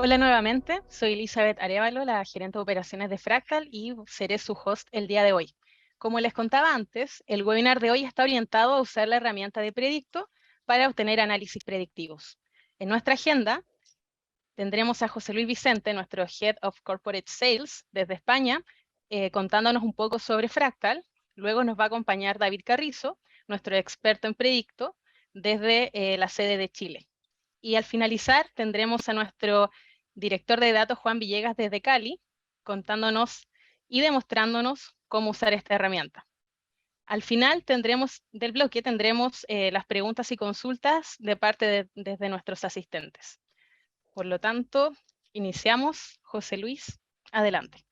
Hola nuevamente, soy Elizabeth Arévalo, la gerente de operaciones de Fractal y seré su host el día de hoy. Como les contaba antes, el webinar de hoy está orientado a usar la herramienta de Predicto para obtener análisis predictivos. En nuestra agenda tendremos a José Luis Vicente, nuestro Head of Corporate Sales desde España, contándonos un poco sobre Fractal. Luego nos va a acompañar David Carrizo, nuestro experto en Predicto, desde la sede de Chile. Y al finalizar tendremos a nuestro director de datos, Juan Villegas, desde Cali, contándonos y demostrándonos cómo usar esta herramienta. Al final del bloque tendremos las preguntas y consultas de parte desde nuestros asistentes. Por lo tanto, iniciamos. José Luis, adelante.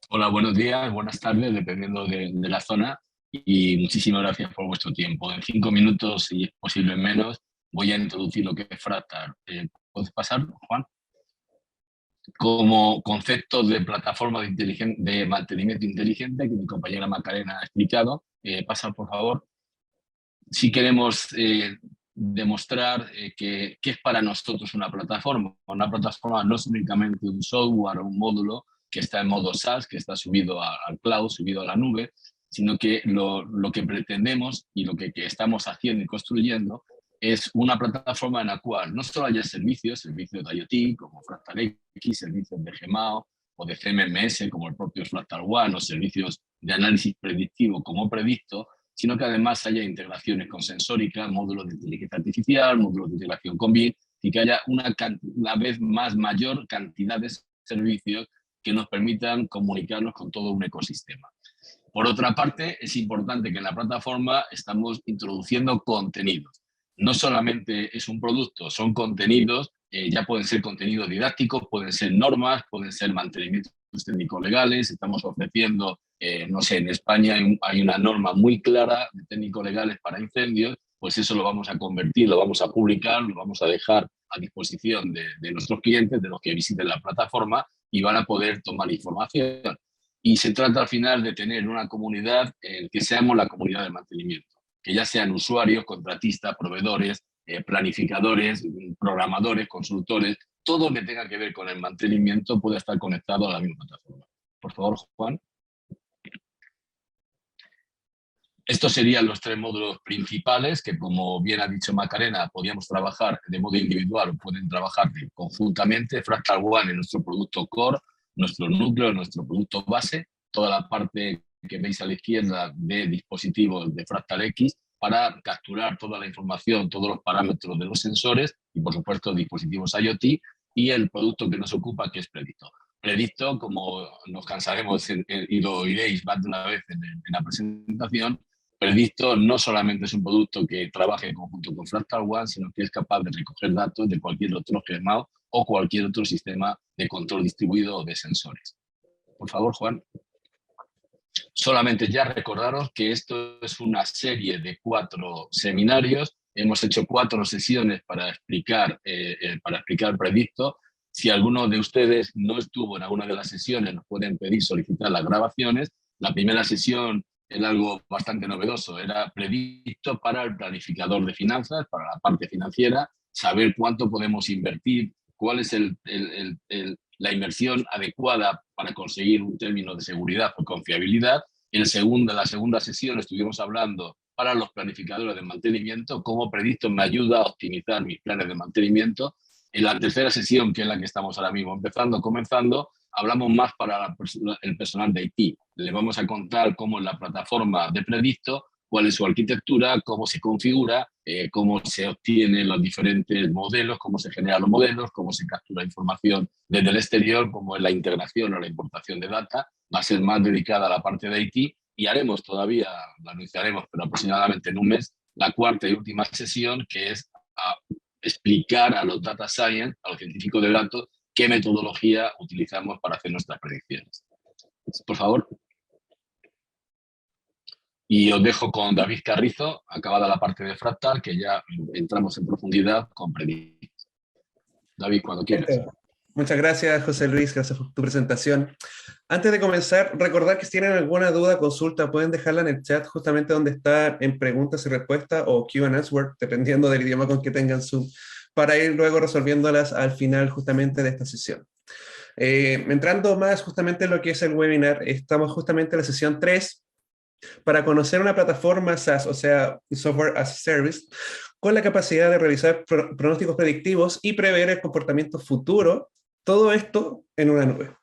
Hola, buenos días, buenas tardes, dependiendo de la zona, y muchísimas gracias por vuestro tiempo. En 5 minutos, si es posible menos, voy a introducir lo que es Fractal. ¿Puedes pasar, Juan? Como concepto de plataforma de mantenimiento inteligente, que mi compañera Macarena ha explicado. Pasa, por favor. Si queremos demostrar qué es para nosotros una plataforma. Una plataforma no es únicamente un software o un módulo que está en modo SaaS, que está subido al cloud, subido a la nube, sino que lo que pretendemos y lo que estamos haciendo y construyendo es una plataforma en la cual no solo haya servicios de IoT como Fractal X, servicios de Gmao o de CMMS como el propio Fractal One, o servicios de análisis predictivo como Predicto, sino que además haya integraciones con sensórica, módulos de inteligencia artificial, módulos de integración con BIM, y que haya una vez más mayor cantidad de servicios que nos permitan comunicarnos con todo un ecosistema. Por otra parte, es importante que en la plataforma estamos introduciendo contenidos. No solamente es un producto, son contenidos, ya pueden ser contenidos didácticos, pueden ser normas, pueden ser mantenimientos técnicos legales. Estamos ofreciendo, no sé, en España hay una norma muy clara de técnicos legales para incendios, pues eso lo vamos a convertir, lo vamos a publicar, lo vamos a dejar a disposición de nuestros clientes, de los que visiten la plataforma, y van a poder tomar información. Y se trata al final de tener una comunidad que seamos la comunidad de mantenimiento, que ya sean usuarios, contratistas, proveedores, planificadores, programadores, consultores, todo lo que tenga que ver con el mantenimiento puede estar conectado a la misma plataforma. Por favor, Juan. Estos serían los 3 módulos principales que, como bien ha dicho Macarena, podíamos trabajar de modo individual o pueden trabajar conjuntamente. Fractal One es nuestro producto core, nuestro núcleo, nuestro producto base, toda la parte que veis a la izquierda de dispositivos de Fractal X para capturar toda la información, todos los parámetros de los sensores y, por supuesto, dispositivos IoT, y el producto que nos ocupa, que es Predicto. Predicto, como nos cansaremos y lo oiréis más de una vez en la presentación, Predicto no solamente es un producto que trabaje en conjunto con Fractal One, sino que es capaz de recoger datos de cualquier otro Gmao o cualquier otro sistema de control distribuido de sensores. Por favor, Juan. Solamente ya recordaros que esto es una serie de 4 seminarios. Hemos hecho 4 sesiones para explicar Predicto. Si alguno de ustedes no estuvo en alguna de las sesiones, nos pueden pedir solicitar las grabaciones. La primera sesión era algo bastante novedoso, era Predicto para el planificador de finanzas, para la parte financiera, saber cuánto podemos invertir, cuál es la inversión adecuada para conseguir un término de seguridad o confiabilidad. La segunda sesión estuvimos hablando para los planificadores de mantenimiento, cómo Predicto me ayuda a optimizar mis planes de mantenimiento. En la tercera sesión, que es la que estamos ahora mismo comenzando, hablamos más para el personal de IT. Les vamos a contar cómo es la plataforma de Predicto, cuál es su arquitectura, cómo se configura, cómo se obtienen los diferentes modelos, cómo se generan los modelos, cómo se captura información desde el exterior, cómo es la integración o la importación de data. Va a ser más dedicada a la parte de IT, y haremos todavía, lo anunciaremos, pero aproximadamente en un mes, la cuarta y última sesión, que es explicar a los data science, a los científicos de datos, qué metodología utilizamos para hacer nuestras predicciones. Por favor. Y os dejo con David Carrizo, acabada la parte de Fractal, que ya entramos en profundidad con Predicto. David, cuando quieras. Muchas gracias, José Luis, gracias por tu presentación. Antes de comenzar, recordar que si tienen alguna duda, consulta, pueden dejarla en el chat, justamente donde está en preguntas y respuestas o Q&A, dependiendo del idioma con que tengan Zoom, para ir luego resolviéndolas al final justamente de esta sesión. Entrando más justamente en lo que es el webinar, estamos justamente en la sesión 3 para conocer una plataforma SaaS, o sea, Software as a Service, con la capacidad de realizar pronósticos predictivos y prever el comportamiento futuro, todo esto en una nube.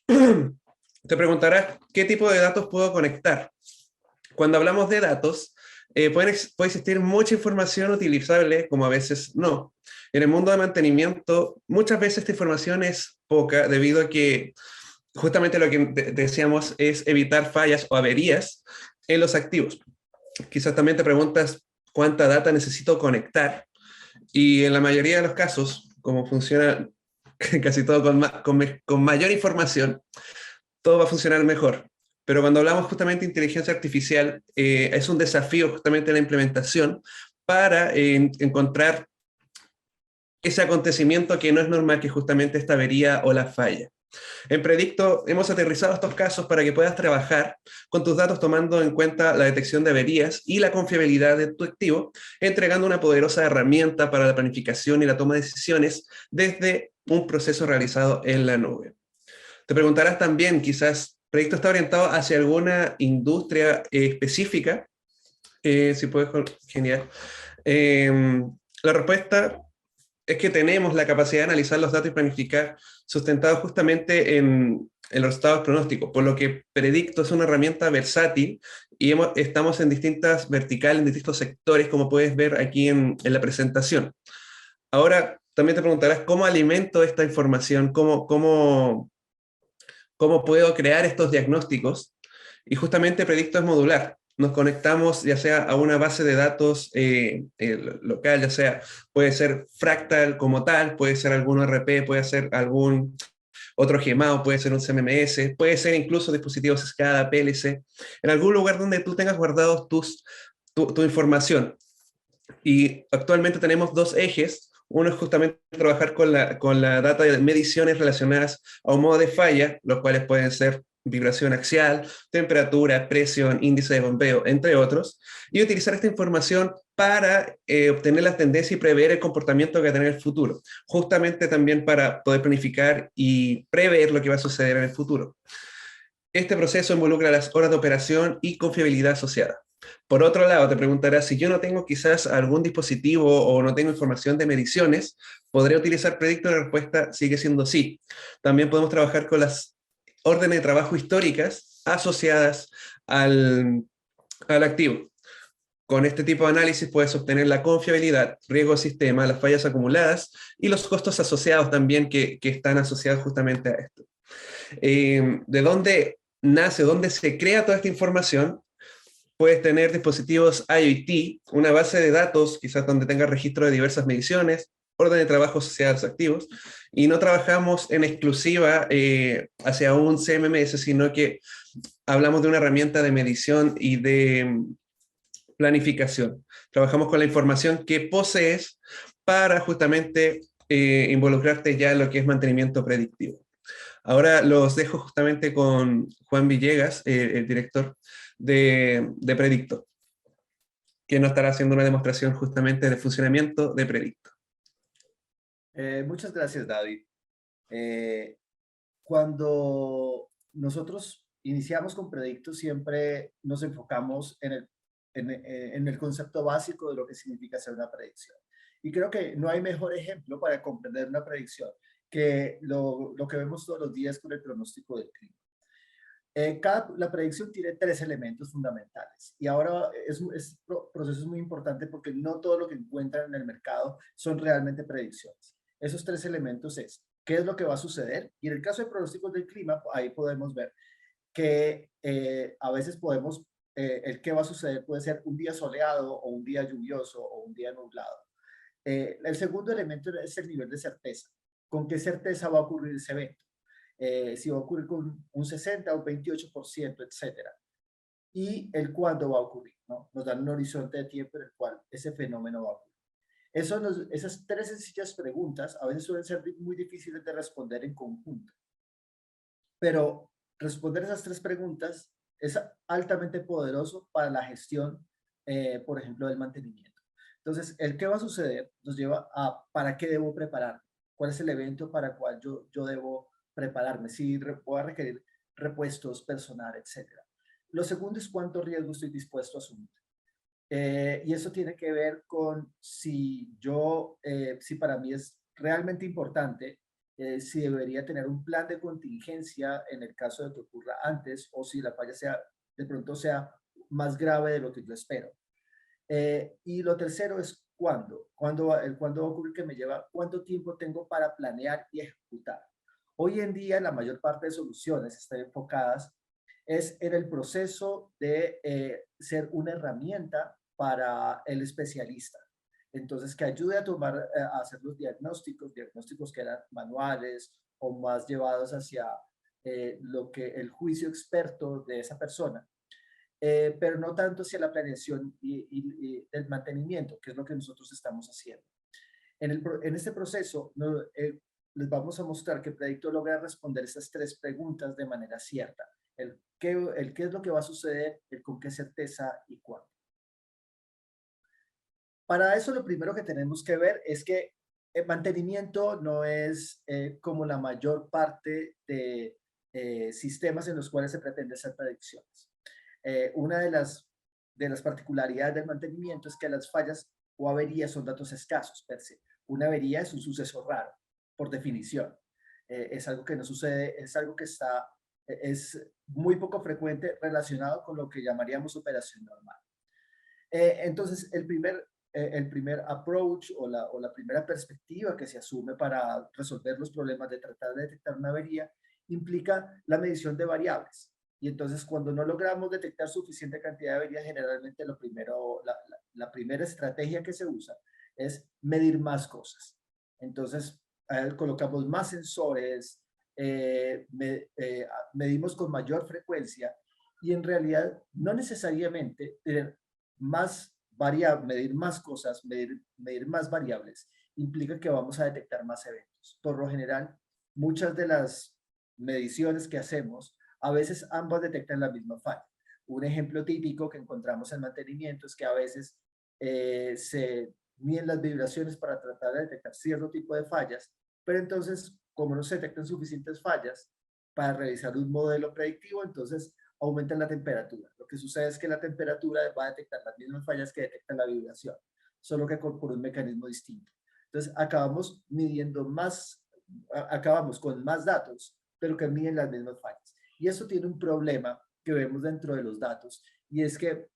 Te preguntarás, ¿qué tipo de datos puedo conectar? Cuando hablamos de datos, puede existir mucha información utilizable, como a veces no. En el mundo de mantenimiento, muchas veces esta información es poca, debido a que justamente lo que decíamos es evitar fallas o averías en los activos. Quizás también te preguntas cuánta data necesito conectar, y en la mayoría de los casos, como funciona casi todo con mayor información, todo va a funcionar mejor. Pero cuando hablamos justamente de inteligencia artificial, es un desafío justamente la implementación para encontrar ese acontecimiento que no es normal, que justamente esta avería o la falla. En Predicto hemos aterrizado estos casos para que puedas trabajar con tus datos tomando en cuenta la detección de averías y la confiabilidad de tu activo, entregando una poderosa herramienta para la planificación y la toma de decisiones desde un proceso realizado en la nube. Te preguntarás también, quizás, ¿Predicto está orientado hacia alguna industria específica? Si puedes, genial. La respuesta es que tenemos la capacidad de analizar los datos y planificar sustentados justamente en los estados pronósticos, por lo que Predicto es una herramienta versátil y estamos en distintas verticales, en distintos sectores, como puedes ver aquí en la presentación. Ahora, también te preguntarás cómo alimento esta información, cómo puedo crear estos diagnósticos. Y justamente Predicto es modular. Nos conectamos ya sea a una base de datos local, ya sea puede ser Fractal como tal, puede ser algún RP, puede ser algún otro gemado, puede ser un CMMS, puede ser incluso dispositivos SCADA, PLC, en algún lugar donde tú tengas guardados tu información. Y actualmente tenemos dos ejes. Uno es justamente trabajar con la data de mediciones relacionadas a un modo de falla, los cuales pueden ser vibración axial, temperatura, presión, índice de bombeo, entre otros, y utilizar esta información para obtener la tendencia y prever el comportamiento que va a tener el futuro, justamente también para poder planificar y prever lo que va a suceder en el futuro. Este proceso involucra las horas de operación y confiabilidad asociada. Por otro lado, te preguntarás, si yo no tengo quizás algún dispositivo o no tengo información de mediciones, ¿podré utilizar Predicto? La respuesta sigue siendo sí. También podemos trabajar con las órdenes de trabajo históricas asociadas al activo. Con este tipo de análisis puedes obtener la confiabilidad, riesgo de sistema, las fallas acumuladas y los costos asociados también que están asociados justamente a esto. ¿De dónde nace, dónde se crea toda esta información? Puedes tener dispositivos IoT, una base de datos, quizás donde tenga registro de diversas mediciones, orden de trabajo asociados activos, y no trabajamos en exclusiva hacia un CMMS, sino que hablamos de una herramienta de medición y de planificación. Trabajamos con la información que posees para justamente involucrarte ya en lo que es mantenimiento predictivo. Ahora los dejo justamente con Juan Villegas, el director de Predicto, que nos estará haciendo una demostración justamente del funcionamiento de Predicto. Muchas gracias, David. Cuando nosotros iniciamos con Predicto, siempre nos enfocamos en el concepto básico de lo que significa hacer una predicción. Y creo que no hay mejor ejemplo para comprender una predicción que lo que vemos todos los días con el pronóstico del clima. La predicción tiene tres elementos fundamentales y ahora proceso es muy importante porque no todo lo que encuentran en el mercado son realmente predicciones. Esos tres elementos es qué es lo que va a suceder, y en el caso de pronósticos del clima, ahí podemos ver que a veces el qué va a suceder puede ser un día soleado o un día lluvioso o un día nublado. El segundo elemento es el nivel de certeza. ¿Con qué certeza va a ocurrir ese evento? Si va a ocurrir con un 60 o un 28%, etcétera. Y el cuándo va a ocurrir, ¿no? Nos dan un horizonte de tiempo en el cual ese fenómeno va a ocurrir. Esas tres sencillas preguntas a veces suelen ser muy difíciles de responder en conjunto. Pero responder esas tres preguntas es altamente poderoso para la gestión, por ejemplo, del mantenimiento. Entonces, el qué va a suceder nos lleva a para qué debo prepararme, cuál es el evento para el cual yo debo prepararme, si voy a requerir repuestos, personal, etcétera. Lo segundo es cuánto riesgo estoy dispuesto a asumir. Y eso tiene que ver con si para mí es realmente importante, si debería tener un plan de contingencia en el caso de que ocurra antes o si la falla de pronto sea más grave de lo que yo espero. Y lo tercero es cuándo va a ocurrir, que me lleva cuánto tiempo tengo para planear y ejecutar. Hoy en día la mayor parte de soluciones están enfocadas es en el proceso de ser una herramienta para el especialista. Entonces, que ayude a hacer los diagnósticos que eran manuales o más llevados hacia lo que el juicio experto de esa persona, pero no tanto hacia la planeación y el mantenimiento, que es lo que nosotros estamos haciendo. En este proceso, les vamos a mostrar que Predicto logra responder estas tres preguntas de manera cierta. El qué es lo que va a suceder, el con qué certeza y cuándo. Para eso lo primero que tenemos que ver es que el mantenimiento no es como la mayor parte de sistemas en los cuales se pretende hacer predicciones. Una de las particularidades del mantenimiento es que las fallas o averías son datos escasos per se. Una avería es un suceso raro, por definición. Es algo que no sucede, es algo que es muy poco frecuente relacionado con lo que llamaríamos operación normal. Entonces, el primer approach o la primera perspectiva que se asume para resolver los problemas de tratar de detectar una avería implica la medición de variables. Y entonces, cuando no logramos detectar suficiente cantidad de averías, generalmente la primera estrategia que se usa es medir más cosas. Entonces, colocamos más sensores, medimos con mayor frecuencia y en realidad no necesariamente tener medir más cosas, medir más variables, implica que vamos a detectar más eventos. Por lo general, muchas de las mediciones que hacemos, a veces ambas detectan la misma falla. Un ejemplo típico que encontramos en mantenimiento es que a veces se miden las vibraciones para tratar de detectar cierto tipo de fallas, pero entonces, como no se detectan suficientes fallas para realizar un modelo predictivo, entonces aumenta la temperatura. Lo que sucede es que la temperatura va a detectar las mismas fallas que detecta la vibración, solo que por un mecanismo distinto. Entonces, acabamos con más datos, pero que miden las mismas fallas. Y eso tiene un problema que vemos dentro de los datos, y es que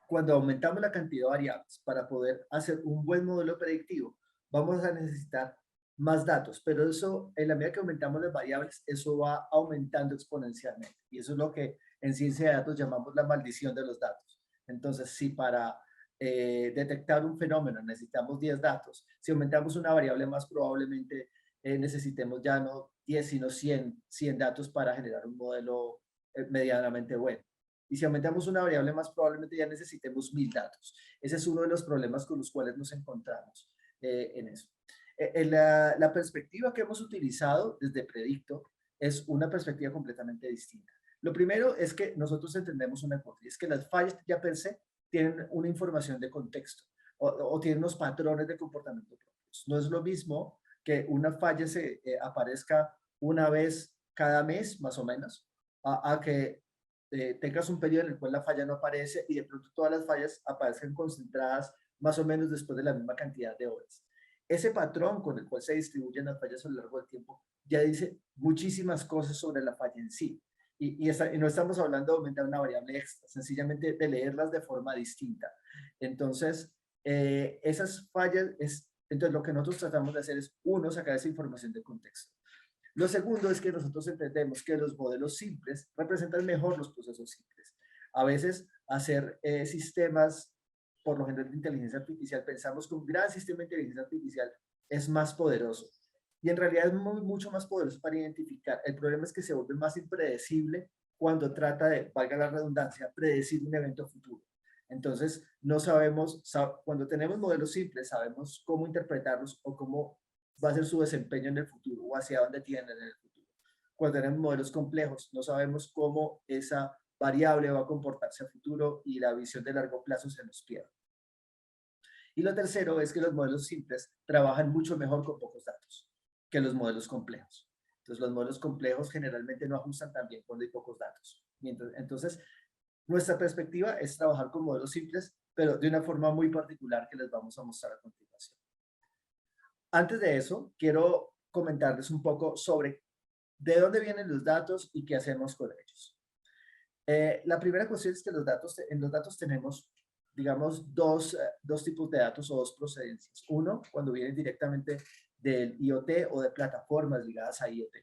cuando aumentamos la cantidad de variables para poder hacer un buen modelo predictivo, vamos a necesitar más datos, pero eso, en la medida que aumentamos las variables, eso va aumentando exponencialmente. Y eso es lo que en ciencia de datos llamamos la maldición de los datos. Entonces, si para detectar un fenómeno necesitamos 10 datos, si aumentamos una variable más probablemente necesitemos ya no 10, sino 100 datos para generar un modelo medianamente bueno. Y si aumentamos una variable más, probablemente ya necesitemos 1000 datos. Ese es uno de los problemas con los cuales nos encontramos en eso. La perspectiva que hemos utilizado desde Predicto es una perspectiva completamente distinta. Lo primero es que nosotros entendemos una cosa, y es que las fallas ya per se tienen una información de contexto o tienen unos patrones de comportamiento propios. No es lo mismo que una falla aparezca una vez cada mes, más o menos, a que tengas un periodo en el cual la falla no aparece y de pronto todas las fallas aparecen concentradas más o menos después de la misma cantidad de horas. Ese patrón con el cual se distribuyen las fallas a lo largo del tiempo ya dice muchísimas cosas sobre la falla en sí. Y no estamos hablando de aumentar una variable extra, sencillamente de leerlas de forma distinta. Entonces, esas fallas, entonces lo que nosotros tratamos de hacer es, uno, sacar esa información de contexto. Lo segundo es que nosotros entendemos que los modelos simples representan mejor los procesos simples. A veces hacer sistemas, por lo general de inteligencia artificial, pensamos que un gran sistema de inteligencia artificial es más poderoso. Y en realidad es mucho más poderoso para identificar. El problema es que se vuelve más impredecible cuando trata de, valga la redundancia, predecir un evento futuro. Entonces, no sabemos, cuando tenemos modelos simples, sabemos cómo interpretarlos o cómo va a ser su desempeño en el futuro o hacia dónde tienden en el futuro. Cuando tenemos modelos complejos, no sabemos cómo esa variable va a comportarse a futuro y la visión de largo plazo se nos pierde. Y lo tercero es que los modelos simples trabajan mucho mejor con pocos datos que los modelos complejos. Entonces, los modelos complejos generalmente no ajustan tan bien cuando hay pocos datos. Entonces, nuestra perspectiva es trabajar con modelos simples, pero de una forma muy particular que les vamos a mostrar a continuación. Antes de eso, quiero comentarles un poco sobre de dónde vienen los datos y qué hacemos con ellos. La primera cuestión es que en los datos tenemos, digamos, dos tipos de datos o dos procedencias. Uno, cuando vienen directamente del IoT o de plataformas ligadas a IoT,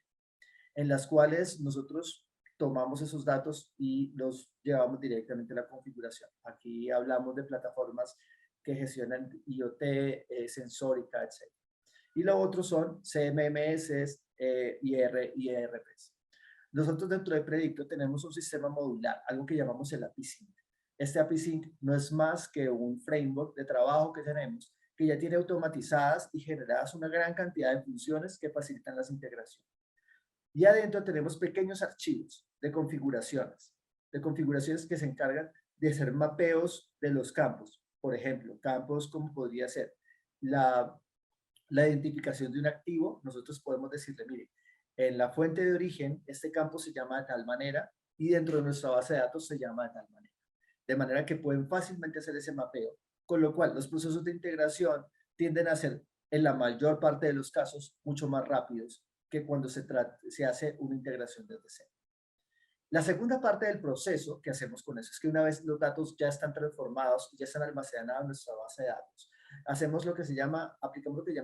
en las cuales nosotros tomamos esos datos y los llevamos directamente a la configuración. Aquí hablamos de plataformas que gestionan IoT, sensórica, etc. Y lo otro son CMMS y ERPs. Nosotros dentro de Predicto tenemos un sistema modular, algo que llamamos el API Sync. Este API Sync no es más que un framework de trabajo que tenemos que ya tiene automatizadas y generadas una gran cantidad de funciones que facilitan las integraciones. Y adentro tenemos pequeños archivos de configuraciones que se encargan de hacer mapeos de los campos. Por ejemplo, campos como podría ser la identificación de un activo. Nosotros podemos decirle, mire, en la fuente de origen, este campo se llama de tal manera y dentro de nuestra base de datos se llama de tal manera. De manera que pueden fácilmente hacer ese mapeo, con lo cual los procesos de integración tienden a ser, en la mayor parte de los casos, mucho más rápidos que cuando se hace una integración desde cero. La segunda parte del proceso que hacemos con eso es que una vez los datos ya están transformados, ya están almacenados en nuestra base de datos, aplicamos lo que se llama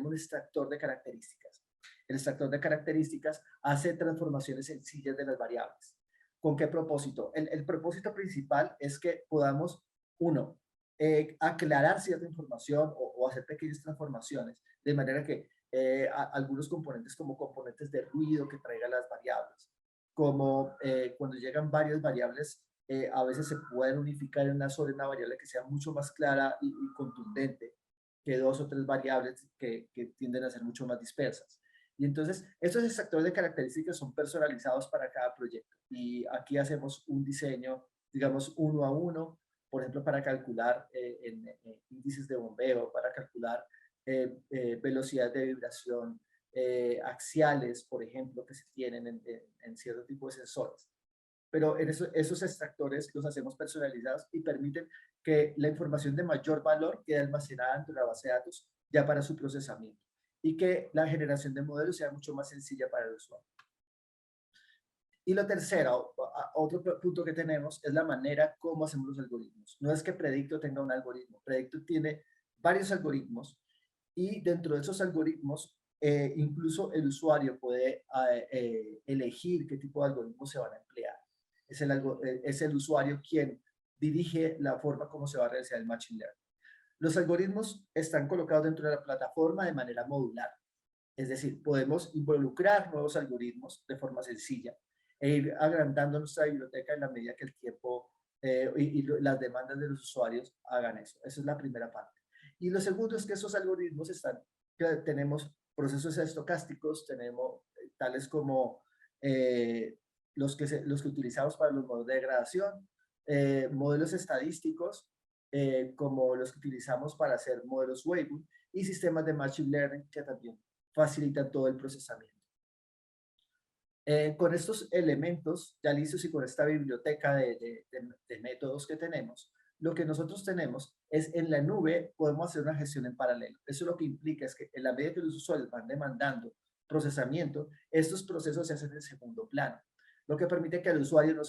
un extractor de características. El extractor de características hace transformaciones sencillas de las variables. ¿Con qué propósito? El propósito principal es que podamos, uno, aclarar cierta información o hacer pequeñas transformaciones, de manera que algunos componentes como componentes de ruido que traigan las variables, como cuando llegan varias variables, a veces se pueden unificar en una variable que sea mucho más clara y contundente que dos o tres variables que tienden a ser mucho más dispersas. Y entonces, estos extractores de características son personalizados para cada proyecto. Y aquí hacemos un diseño, digamos, uno a uno, por ejemplo, para calcular índices de bombeo, para calcular velocidad de vibración, axiales, por ejemplo, que se tienen en cierto tipo de sensores. Pero esos extractores los hacemos personalizados y permiten que la información de mayor valor quede almacenada dentro de la base de datos ya para su procesamiento y que la generación de modelos sea mucho más sencilla para el usuario. Y lo tercero, otro punto que tenemos es la manera como hacemos los algoritmos. No es que Predicto tenga un algoritmo, Predicto tiene varios algoritmos y dentro de esos algoritmos incluso el usuario puede elegir qué tipo de algoritmos se van a emplear. Es el usuario quien dirige la forma como se va a realizar el Machine Learning. Los algoritmos están colocados dentro de la plataforma de manera modular. Es decir, podemos involucrar nuevos algoritmos de forma sencilla e ir agrandando nuestra biblioteca en la medida que el tiempo y las demandas de los usuarios hagan eso. Esa es la primera parte. Y lo segundo es que esos algoritmos tenemos procesos estocásticos, tenemos tales como los que utilizamos para los modelos de degradación, modelos estadísticos, como los que utilizamos para hacer modelos Weibull y sistemas de Machine Learning que también facilitan todo el procesamiento. Con estos elementos ya listos y con esta biblioteca de métodos que tenemos, lo que nosotros tenemos es en la nube podemos hacer una gestión en paralelo. Eso lo que implica es que en la medida que los usuarios van demandando procesamiento, estos procesos se hacen en segundo plano, lo que permite que al usuario no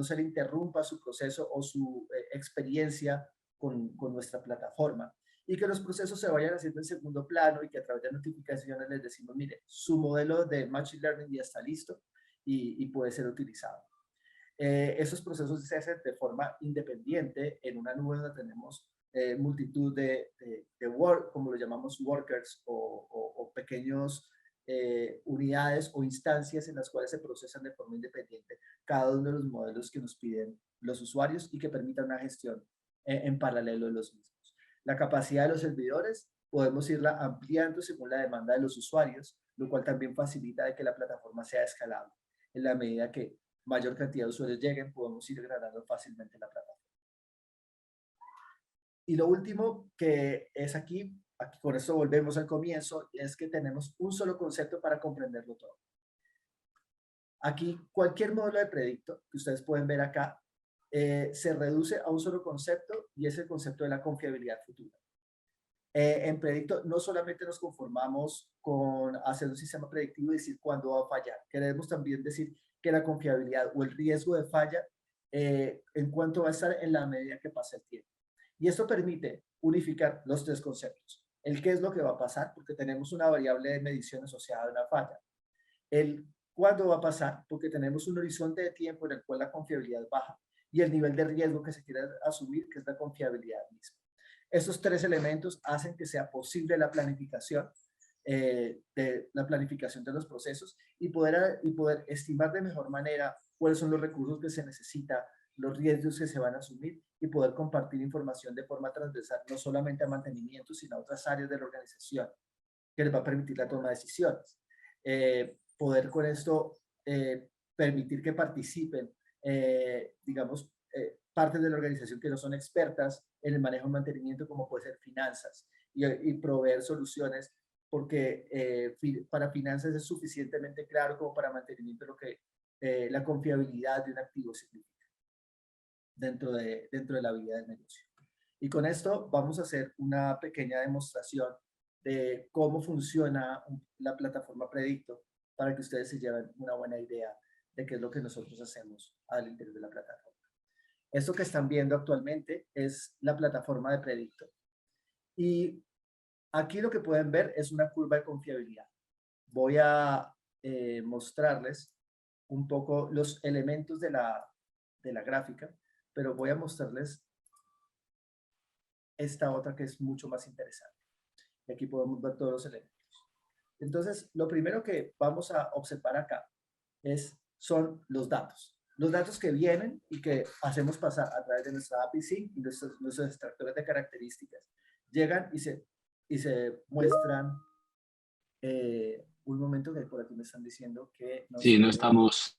se le interrumpa su proceso o su experiencia con nuestra plataforma y que los procesos se vayan haciendo en segundo plano y que a través de notificaciones les decimos, mire, su modelo de Machine Learning ya está listo y puede ser utilizado. Esos procesos se hacen de forma independiente en una nube donde tenemos multitud de como lo llamamos, workers o pequeños unidades o instancias en las cuales se procesan de forma independiente cada uno de los modelos que nos piden los usuarios y que permitan una gestión en paralelo de los mismos. La capacidad de los servidores podemos irla ampliando según la demanda de los usuarios, lo cual también facilita de que la plataforma sea escalable. En la medida que mayor cantidad de usuarios lleguen, podemos ir agregando fácilmente la plataforma. Y lo último que es aquí con esto volvemos al comienzo, es que tenemos un solo concepto para comprenderlo todo. Aquí cualquier modelo de predicto que ustedes pueden ver acá se reduce a un solo concepto y es el concepto de la confiabilidad futura. En predicto no solamente nos conformamos con hacer un sistema predictivo y decir cuándo va a fallar. Queremos también decir que la confiabilidad o el riesgo de falla en cuánto va a estar en la medida que pasa el tiempo. Y esto permite unificar los tres conceptos. El qué es lo que va a pasar, porque tenemos una variable de medición asociada a una falla. El cuándo va a pasar, porque tenemos un horizonte de tiempo en el cual la confiabilidad baja. Y el nivel de riesgo que se quiere asumir, que es la confiabilidad misma. Estos tres elementos hacen que sea posible la planificación de los procesos y poder estimar de mejor manera cuáles son los recursos que se necesitan, los riesgos que se van a asumir y poder compartir información de forma transversal, no solamente a mantenimiento, sino a otras áreas de la organización, que les va a permitir la toma de decisiones. Poder con esto permitir que participen, digamos, partes de la organización que no son expertas en el manejo y mantenimiento, como puede ser finanzas, y proveer soluciones, porque para finanzas es suficientemente claro como para mantenimiento lo que la confiabilidad de un activo significa dentro de la vida del negocio. Y con esto vamos a hacer una pequeña demostración de cómo funciona la plataforma Predicto para que ustedes se lleven una buena idea de qué es lo que nosotros hacemos al interior de la plataforma. Esto que están viendo actualmente es la plataforma de Predicto. Y aquí lo que pueden ver es una curva de confiabilidad. Voy a mostrarles un poco los elementos de la gráfica, pero voy a mostrarles esta otra que es mucho más interesante. Y aquí podemos ver todos los elementos. Entonces, lo primero que vamos a observar acá son los datos. Los datos que vienen y que hacemos pasar a través de nuestra API Sync y nuestros extractores de características. Llegan y se muestran. Un momento que por aquí me están diciendo que... Sí, no estamos...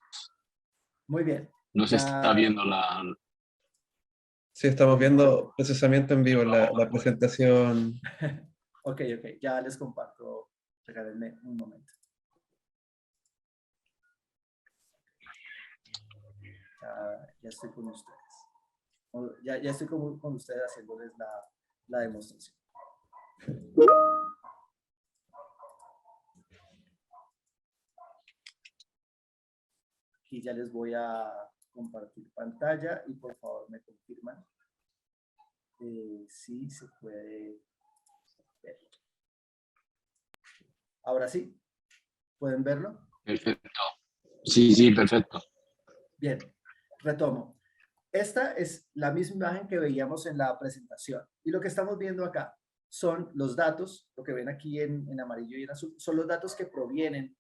Muy bien. No se está viendo la... Sí, estamos viendo procesamiento en vivo, la presentación. Ok, ya les comparto. Regálenme un momento. Ya estoy con ustedes. Ya estoy con ustedes haciéndoles la demostración. Aquí ya les voy a compartir pantalla y por favor me confirman si se puede ver. Ahora sí, ¿pueden verlo? Perfecto. Sí, perfecto. Bien, retomo. Esta es la misma imagen que veíamos en la presentación. Y lo que estamos viendo acá son los datos, lo que ven aquí en amarillo y en azul, son los datos que provienen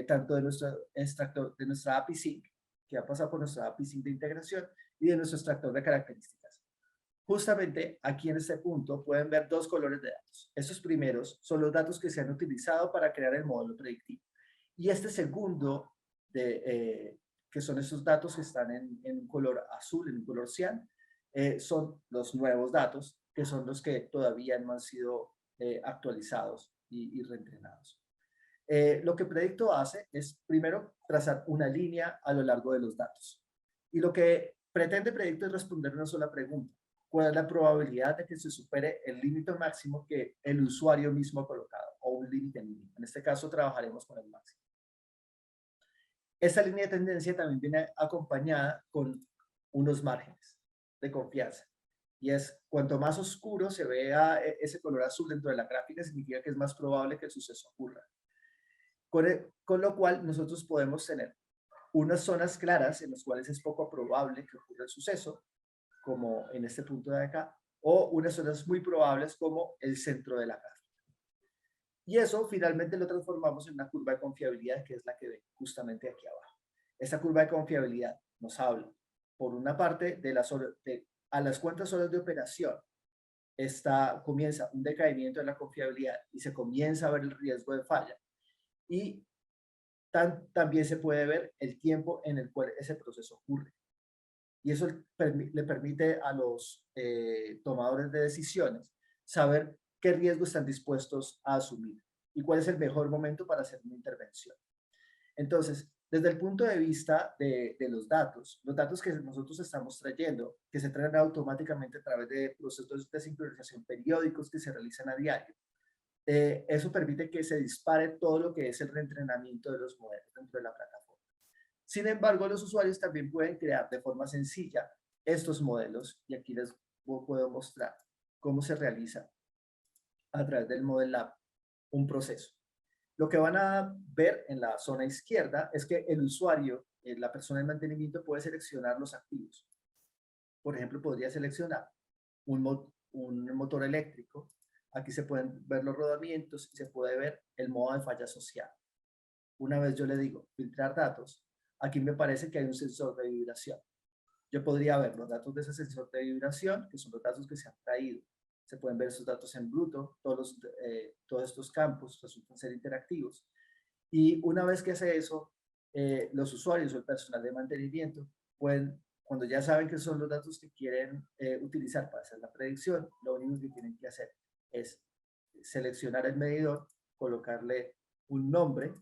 tanto de nuestro extractor, de nuestra API Sync, que ha pasado por nuestra API Sync de integración, y de nuestro extractor de características. Justamente aquí en este punto pueden ver dos colores de datos. Estos primeros son los datos que se han utilizado para crear el modelo predictivo. Y este segundo, que son estos datos que están en un color azul, en un color cian, son los nuevos datos, que son los que todavía no han sido actualizados y reentrenados. Lo que Predicto hace es, primero, trazar una línea a lo largo de los datos. Y lo que pretende Predicto es responder una sola pregunta. ¿Cuál es la probabilidad de que se supere el límite máximo que el usuario mismo ha colocado? O un límite mínimo. En este caso, trabajaremos con el máximo. Esta línea de tendencia también viene acompañada con unos márgenes de confianza. Y es, cuanto más oscuro se vea ese color azul dentro de la gráfica, significa que es más probable que el suceso ocurra. Con lo cual, nosotros podemos tener unas zonas claras en las cuales es poco probable que ocurra el suceso, como en este punto de acá, o unas zonas muy probables como el centro de la gráfica. Y eso finalmente lo transformamos en una curva de confiabilidad, que es la que ven justamente aquí abajo. Esta curva de confiabilidad nos habla, por una parte, a las cuantas horas de operación comienza un decaimiento de la confiabilidad y se comienza a ver el riesgo de falla. Y también se puede ver el tiempo en el cual ese proceso ocurre. Y eso le permite a los tomadores de decisiones saber qué riesgos están dispuestos a asumir y cuál es el mejor momento para hacer una intervención. Entonces, desde el punto de vista de los datos que nosotros estamos trayendo, que se traen automáticamente a través de procesos de sincronización periódicos que se realizan a diario, eso permite que se dispare todo lo que es el reentrenamiento de los modelos dentro de la plataforma. Sin embargo, los usuarios también pueden crear de forma sencilla estos modelos, y aquí les puedo mostrar cómo se realiza a través del Model Lab un proceso. Lo que van a ver en la zona izquierda es que el usuario, la persona de mantenimiento, puede seleccionar los activos. Por ejemplo, podría seleccionar un motor eléctrico. Aquí se pueden ver los rodamientos y se puede ver el modo de falla asociado. Una vez yo le digo filtrar datos, aquí me parece que hay un sensor de vibración. Yo podría ver los datos de ese sensor de vibración, que son los datos que se han traído. Se pueden ver esos datos en bruto, todos estos campos resultan ser interactivos. Y una vez que hace eso, los usuarios o el personal de mantenimiento pueden, cuando ya saben que son los datos que quieren utilizar para hacer la predicción, lo único que tienen que hacer es seleccionar el medidor, colocarle un nombre,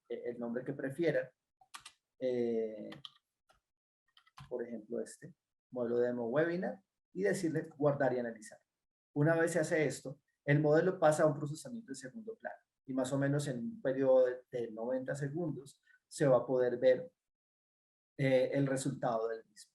el nombre que prefieran, por ejemplo modelo demo webinar, y decirle guardar y analizar. Una vez se hace esto, el modelo pasa a un procesamiento de segundo plano y más o menos en un periodo de 90 segundos se va a poder ver el resultado del mismo.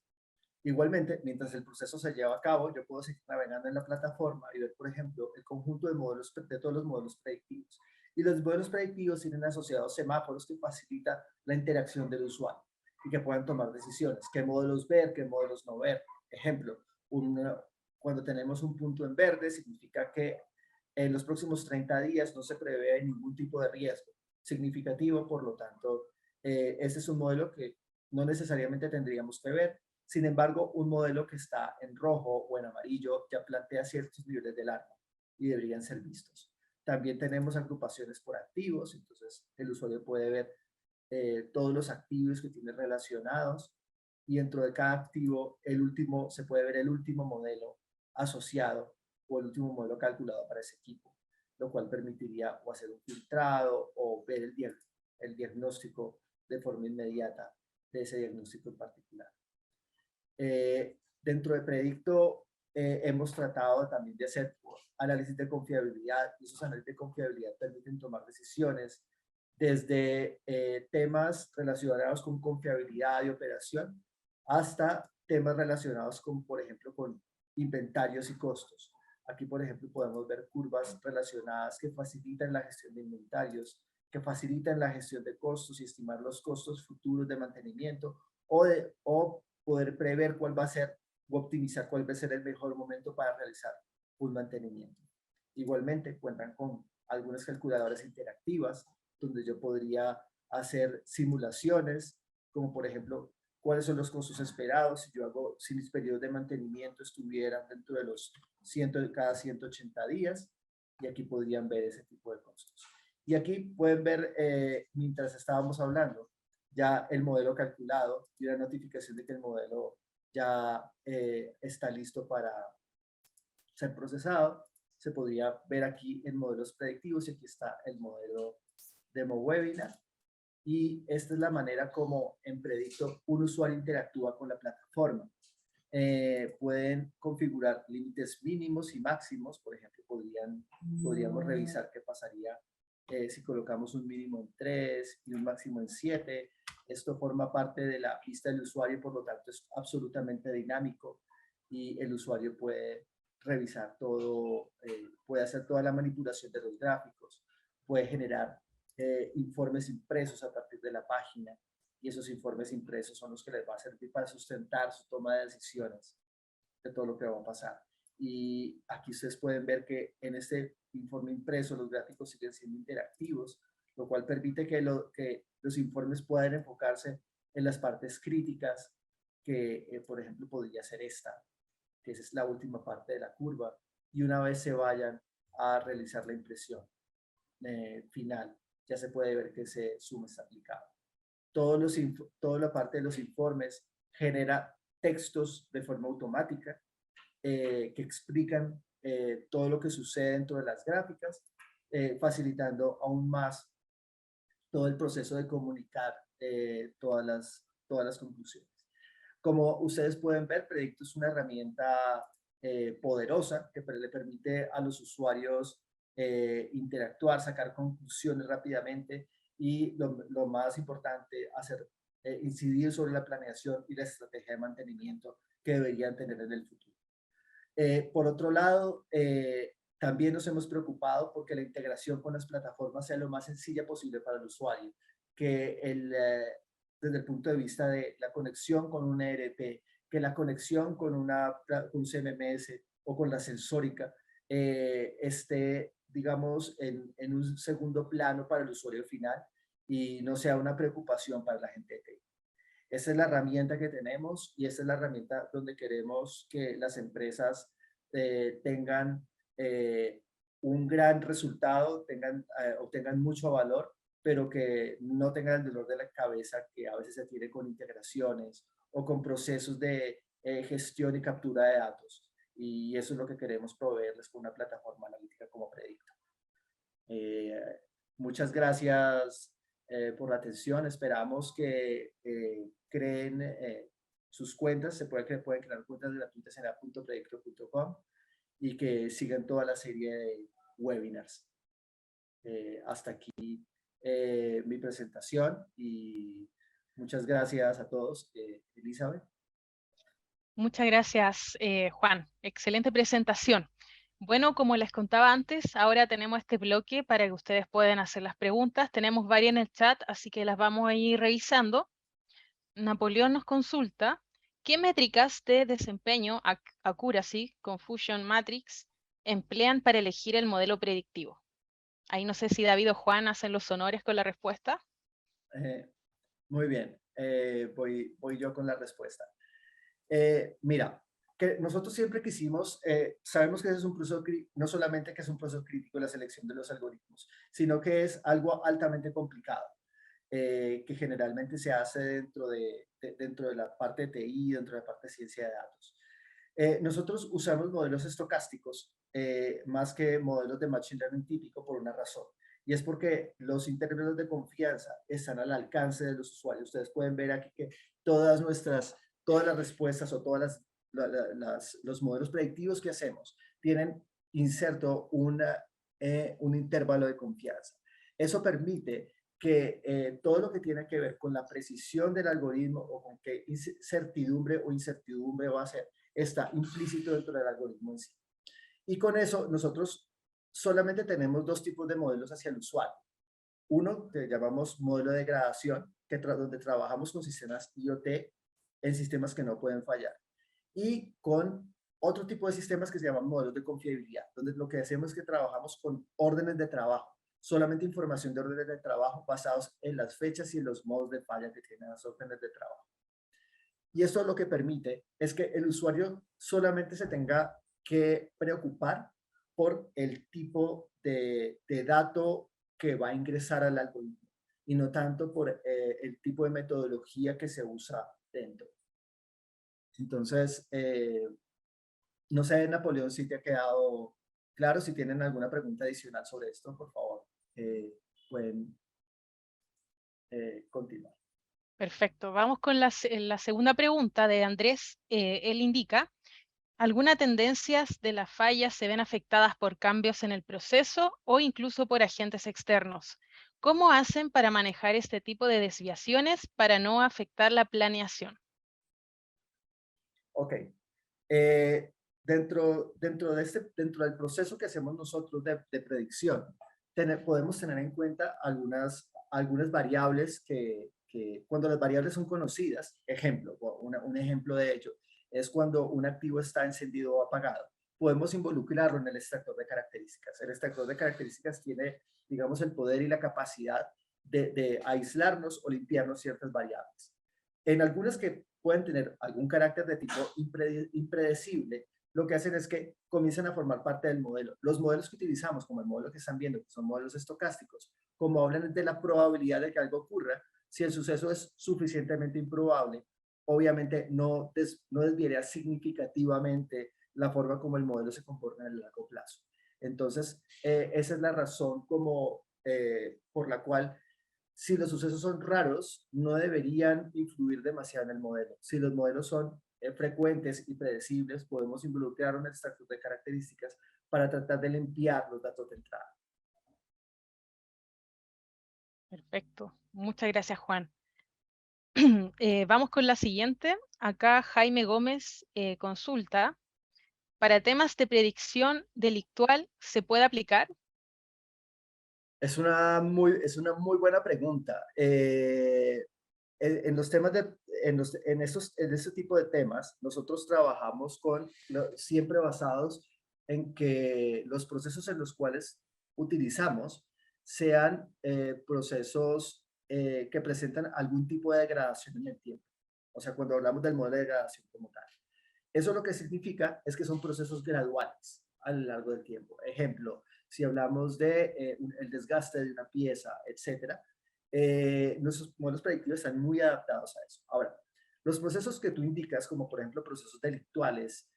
Igualmente, mientras el proceso se lleva a cabo, yo puedo seguir navegando en la plataforma y ver, por ejemplo, el conjunto de modelos, de todos los modelos predictivos. Y los modelos predictivos tienen asociados semáforos que facilitan la interacción del usuario y que puedan tomar decisiones, qué modelos ver, qué modelos no ver. Ejemplo, cuando tenemos un punto en verde, significa que en los próximos 30 días no se prevé ningún tipo de riesgo significativo, por lo tanto, este es un modelo que no necesariamente tendríamos que ver. Sin embargo, un modelo que está en rojo o en amarillo ya plantea ciertos niveles de alarma y deberían ser vistos. También tenemos agrupaciones por activos, entonces el usuario puede ver todos los activos que tiene relacionados, y dentro de cada activo se puede ver el último modelo asociado o el último modelo calculado para ese equipo, lo cual permitiría o hacer un filtrado o ver el diagnóstico de forma inmediata de ese diagnóstico en particular. Dentro de Predicto hemos tratado también de hacer análisis de confiabilidad, y esos análisis de confiabilidad permiten tomar decisiones desde temas relacionados con confiabilidad y operación hasta temas relacionados con, por ejemplo, con inventarios y costos. Aquí, por ejemplo, podemos ver curvas relacionadas que facilitan la gestión de inventarios, que facilitan la gestión de costos y estimar los costos futuros de mantenimiento, o poder prever cuál va a ser o optimizar cuál va a ser el mejor momento para realizar un mantenimiento. Igualmente, cuentan con algunas calculadoras interactivas donde yo podría hacer simulaciones, como por ejemplo, cuáles son los costos esperados si mis periodos de mantenimiento estuvieran dentro de los cada 180 días, y aquí podrían ver ese tipo de costos. Y aquí pueden ver, mientras estábamos hablando, ya el modelo calculado y la notificación de que el modelo ya está listo para ser procesado. Se podría ver aquí en modelos predictivos, y aquí está el modelo demo webinar. Y esta es la manera como en Predicto un usuario interactúa con la plataforma. Pueden configurar límites mínimos y máximos. Por ejemplo, podríamos revisar qué pasaría si colocamos un mínimo en 3 y un máximo en 7. Esto forma parte de la vista del usuario, por lo tanto es absolutamente dinámico y el usuario puede revisar todo, puede hacer toda la manipulación de los gráficos, puede generar informes impresos a partir de la página, y esos informes impresos son los que les va a servir para sustentar su toma de decisiones de todo lo que va a pasar. Y aquí ustedes pueden ver que en este informe impreso los gráficos siguen siendo interactivos, lo cual permite que los informes puedan enfocarse en las partes críticas, que por ejemplo podría ser esta, que esa es la última parte de la curva, y una vez se vayan a realizar la impresión final, ya se puede ver que ese zoom está aplicado. Toda la parte de los informes genera textos de forma automática que explican todo lo que sucede dentro de las gráficas, facilitando aún más todo el proceso de comunicar todas las conclusiones. Como ustedes pueden ver, Predicto es una herramienta poderosa que le permite a los usuarios interactuar, sacar conclusiones rápidamente y lo más importante, incidir sobre la planeación y la estrategia de mantenimiento que deberían tener en el futuro. Por otro lado, también nos hemos preocupado porque la integración con las plataformas sea lo más sencilla posible para el usuario, que desde el punto de vista de la conexión con un ERP, que la conexión con un CMMS o con la sensórica esté, digamos, en un segundo plano para el usuario final y no sea una preocupación para la gente de TI. Esa es la herramienta que tenemos y esa es la herramienta donde queremos que las empresas tengan un gran resultado, obtengan mucho valor, pero que no tengan el dolor de la cabeza que a veces se tiene con integraciones o con procesos de gestión y captura de datos. Y eso es lo que queremos proveerles con una plataforma analítica como Predicto. Muchas gracias por la atención. Esperamos que creen sus cuentas. Pueden crear cuentas gratuitas en app.predicto.com y que sigan toda la serie de webinars. Hasta aquí mi presentación y muchas gracias a todos. Elizabeth. Muchas gracias, Juan. Excelente presentación. Bueno, como les contaba antes, ahora tenemos este bloque para que ustedes puedan hacer las preguntas. Tenemos varias en el chat, así que las vamos a ir revisando. Napoleón nos consulta, ¿qué métricas de desempeño, accuracy, confusion matrix, emplean para elegir el modelo predictivo? Ahí no sé si David o Juan hacen los honores con la respuesta. Muy bien, voy yo con la respuesta. Mira, que nosotros siempre quisimos, sabemos que ese es un proceso, no solamente que es un proceso crítico la selección de los algoritmos, sino que es algo altamente complicado, que generalmente se hace dentro de la parte de TI, dentro de la parte de ciencia de datos. Nosotros usamos modelos estocásticos más que modelos de machine learning típico por una razón, y es porque los intervalos de confianza están al alcance de los usuarios. Ustedes pueden ver aquí que todas las respuestas o los modelos predictivos que hacemos tienen inserto un intervalo de confianza. Eso permite que todo lo que tiene que ver con la precisión del algoritmo o con qué certidumbre o incertidumbre va a ser, está implícito dentro del algoritmo en sí. Y con eso nosotros solamente tenemos dos tipos de modelos hacia el usuario. Uno que llamamos modelo de gradación, donde trabajamos con sistemas IoT en sistemas que no pueden fallar. Y con otro tipo de sistemas que se llaman modelos de confiabilidad, donde lo que hacemos es que trabajamos con órdenes de trabajo, solamente información de órdenes de trabajo basados en las fechas y en los modos de falla que tienen las órdenes de trabajo. Y esto lo que permite es que el usuario solamente se tenga que preocupar por el tipo de dato que va a ingresar al algoritmo y no tanto por el tipo de metodología que se usa dentro. Entonces, no sé, Napoleón, si te ha quedado claro. Si tienen alguna pregunta adicional sobre esto, por favor, pueden continuar. Perfecto, vamos con la segunda pregunta de Andrés. Él indica, ¿algunas tendencias de las fallas se ven afectadas por cambios en el proceso o incluso por agentes externos? ¿Cómo hacen para manejar este tipo de desviaciones para no afectar la planeación? Ok. Dentro del proceso que hacemos nosotros de predicción, podemos tener en cuenta algunas variables que cuando las variables son conocidas, un ejemplo de ello es cuando un activo está encendido o apagado. Podemos involucrarlo en el extractor de características. El extractor de características tiene, digamos, el poder y la capacidad de aislarnos o limpiarnos ciertas variables. En algunas que pueden tener algún carácter de tipo impredecible, lo que hacen es que comienzan a formar parte del modelo. Los modelos que utilizamos, como el modelo que están viendo, que son modelos estocásticos, como hablan de la probabilidad de que algo ocurra, si el suceso es suficientemente improbable obviamente no desviaría significativamente la forma como el modelo se comporta en el largo plazo. Entonces, esa es la razón por la cual, si los sucesos son raros, no deberían influir demasiado en el modelo. Si los modelos son frecuentes y predecibles, podemos involucrar un extractor de características para tratar de limpiar los datos de entrada. Perfecto. Muchas gracias, Juan. Vamos con la siguiente. Acá Jaime Gómez consulta, ¿para temas de predicción delictual se puede aplicar? Es una muy buena pregunta. En los temas en este tipo de temas, nosotros trabajamos siempre basados en que los procesos en los cuales utilizamos sean procesos que presentan algún tipo de degradación en el tiempo. O sea, cuando hablamos del modelo de degradación como tal. Eso lo que significa es que son procesos graduales a lo largo del tiempo. Ejemplo, si hablamos de el desgaste de una pieza, etcétera, nuestros modelos predictivos están muy adaptados a eso. Ahora, los procesos que tú indicas, como por ejemplo procesos delictuales,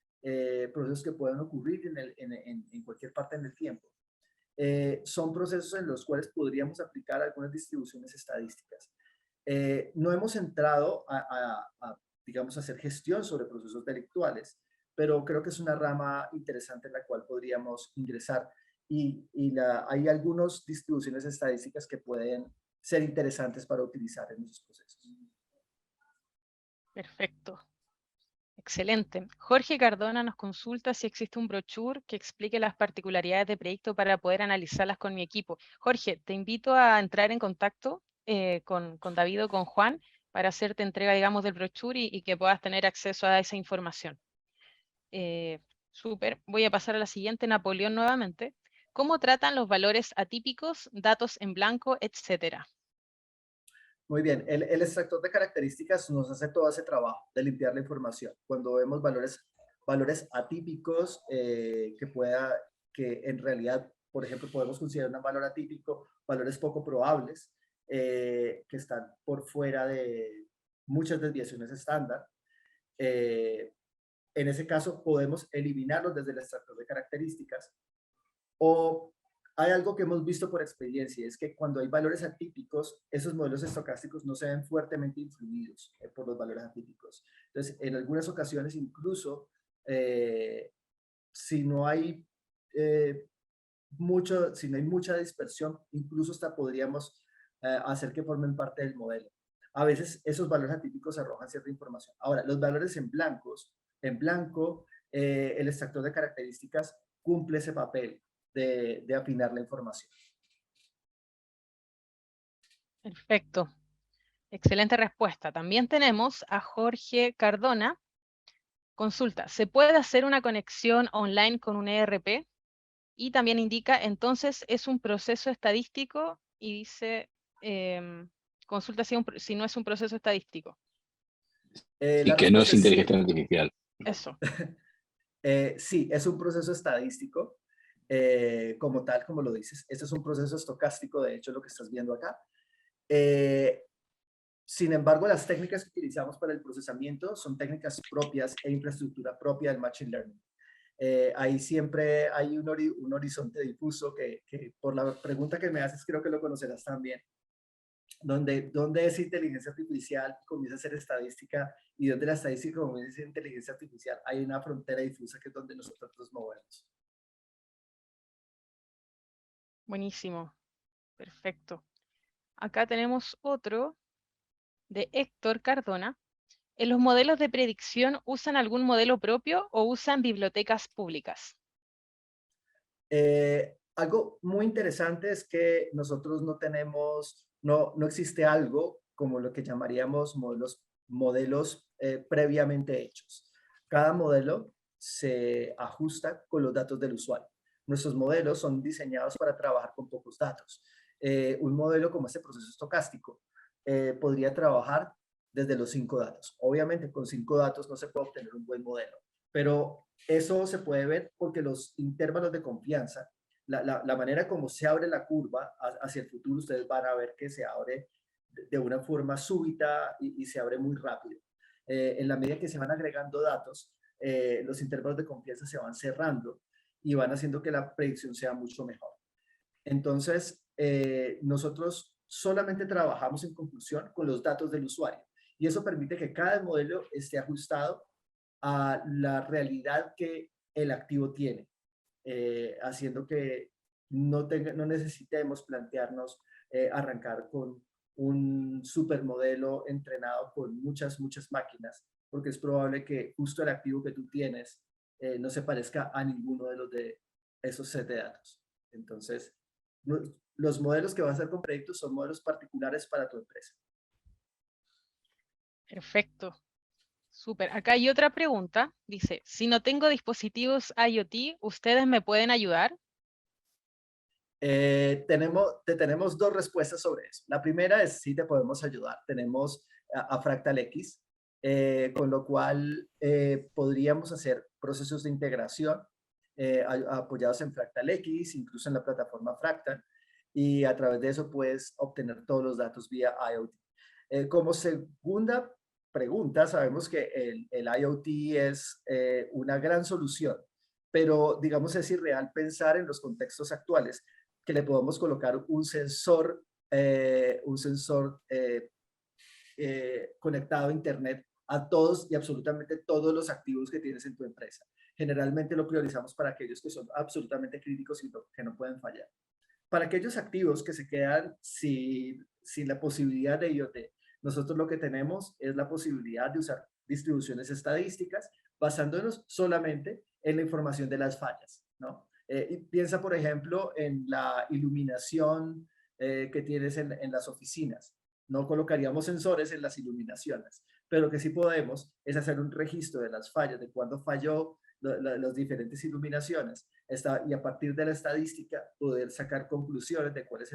procesos que pueden ocurrir en cualquier parte en el tiempo, son procesos en los cuales podríamos aplicar algunas distribuciones estadísticas. No hemos entrado digamos, hacer gestión sobre procesos delictuales, pero creo que es una rama interesante en la cual podríamos ingresar hay algunas distribuciones estadísticas que pueden ser interesantes para utilizar en esos procesos. Perfecto. Excelente. Jorge Cardona nos consulta si existe un brochure que explique las particularidades de proyecto para poder analizarlas con mi equipo. Jorge, te invito a entrar en contacto con David o con Juan para hacerte entrega, digamos, del brochure y que puedas tener acceso a esa información. Súper. Voy a pasar a la siguiente, Napoleón nuevamente. ¿Cómo tratan los valores atípicos, datos en blanco, etcétera? Muy bien, el extractor de características nos hace todo ese trabajo de limpiar la información. Cuando vemos valores atípicos que en realidad, por ejemplo, podemos considerar un valor atípico, valores poco probables, que están por fuera de muchas desviaciones estándar. En ese caso, podemos eliminarlos desde el extractor de características. O hay algo que hemos visto por experiencia, es que cuando hay valores atípicos, esos modelos estocásticos no se ven fuertemente influidos por los valores atípicos. Entonces, en algunas ocasiones, incluso, si no hay mucha dispersión, incluso hasta podríamos hacer que formen parte del modelo. A veces esos valores atípicos arrojan cierta información. Ahora, los valores en blanco, el extractor de características cumple ese papel de afinar la información. Perfecto. Excelente respuesta. También tenemos a Jorge Cardona. Consulta, ¿se puede hacer una conexión online con un ERP? Y también indica, entonces, es un proceso estadístico y dice, consulta si no es un proceso estadístico. Y que no es inteligencia artificial. Eso. Sí, es un proceso estadístico, como tal, como lo dices. Este es un proceso estocástico, de hecho, lo que estás viendo acá. Sin embargo, las técnicas que utilizamos para el procesamiento son técnicas propias e infraestructura propia del Machine Learning. Ahí siempre hay un horizonte difuso que por la pregunta que me haces creo que lo conocerás también, donde es inteligencia artificial comienza a ser estadística y donde la estadística comienza a ser inteligencia artificial. Hay una frontera difusa que es donde nosotros nos movemos. Buenísimo. Perfecto. Acá tenemos otro de Héctor Cardona. ¿En los modelos de predicción usan algún modelo propio o usan bibliotecas públicas? Algo muy interesante es que nosotros no existe algo como lo que llamaríamos modelos previamente hechos. Cada modelo se ajusta con los datos del usuario. Nuestros modelos son diseñados para trabajar con pocos datos. Un modelo como este proceso estocástico podría trabajar desde los 5 datos. Obviamente con 5 datos no se puede obtener un buen modelo, pero eso se puede ver porque los intervalos de confianza, la manera como se abre la curva hacia el futuro, ustedes van a ver que se abre de una forma súbita y se abre muy rápido. En la medida que se van agregando datos, los intervalos de confianza se van cerrando y van haciendo que la predicción sea mucho mejor. Entonces, nosotros solamente trabajamos en conclusión con los datos del usuario y eso permite que cada modelo esté ajustado a la realidad que el activo tiene, haciendo que no necesitemos plantearnos arrancar con un supermodelo entrenado con muchas máquinas, porque es probable que justo el activo que tú tienes no se parezca a ninguno de los de esos set de datos. Entonces, los modelos que vas a hacer con proyectos son modelos particulares para tu empresa. Perfecto. Súper. Acá hay otra pregunta. Dice, si no tengo dispositivos IoT, ¿ustedes me pueden ayudar? Tenemos dos respuestas sobre eso. La primera es sí te podemos ayudar. Tenemos a Fractal X, con lo cual podríamos hacer procesos de integración apoyados en Fractal X, incluso en la plataforma Fractal, y a través de eso puedes obtener todos los datos vía IoT. Como segunda pregunta, sabemos que el IoT es una gran solución, pero digamos es irreal pensar en los contextos actuales que le podamos colocar un sensor conectado a Internet a todos y absolutamente todos los activos que tienes en tu empresa. Generalmente lo priorizamos para aquellos que son absolutamente críticos y que no pueden fallar. Para aquellos activos que se quedan sin la posibilidad de IoT, nosotros lo que tenemos es la posibilidad de usar distribuciones estadísticas basándonos solamente en la información de las fallas, ¿no? Y piensa, por ejemplo, en la iluminación que tienes en las oficinas. No colocaríamos sensores en las iluminaciones, pero lo que sí podemos es hacer un registro de las fallas, de cuándo falló las diferentes iluminaciones, y a partir de la estadística poder sacar conclusiones de cuál es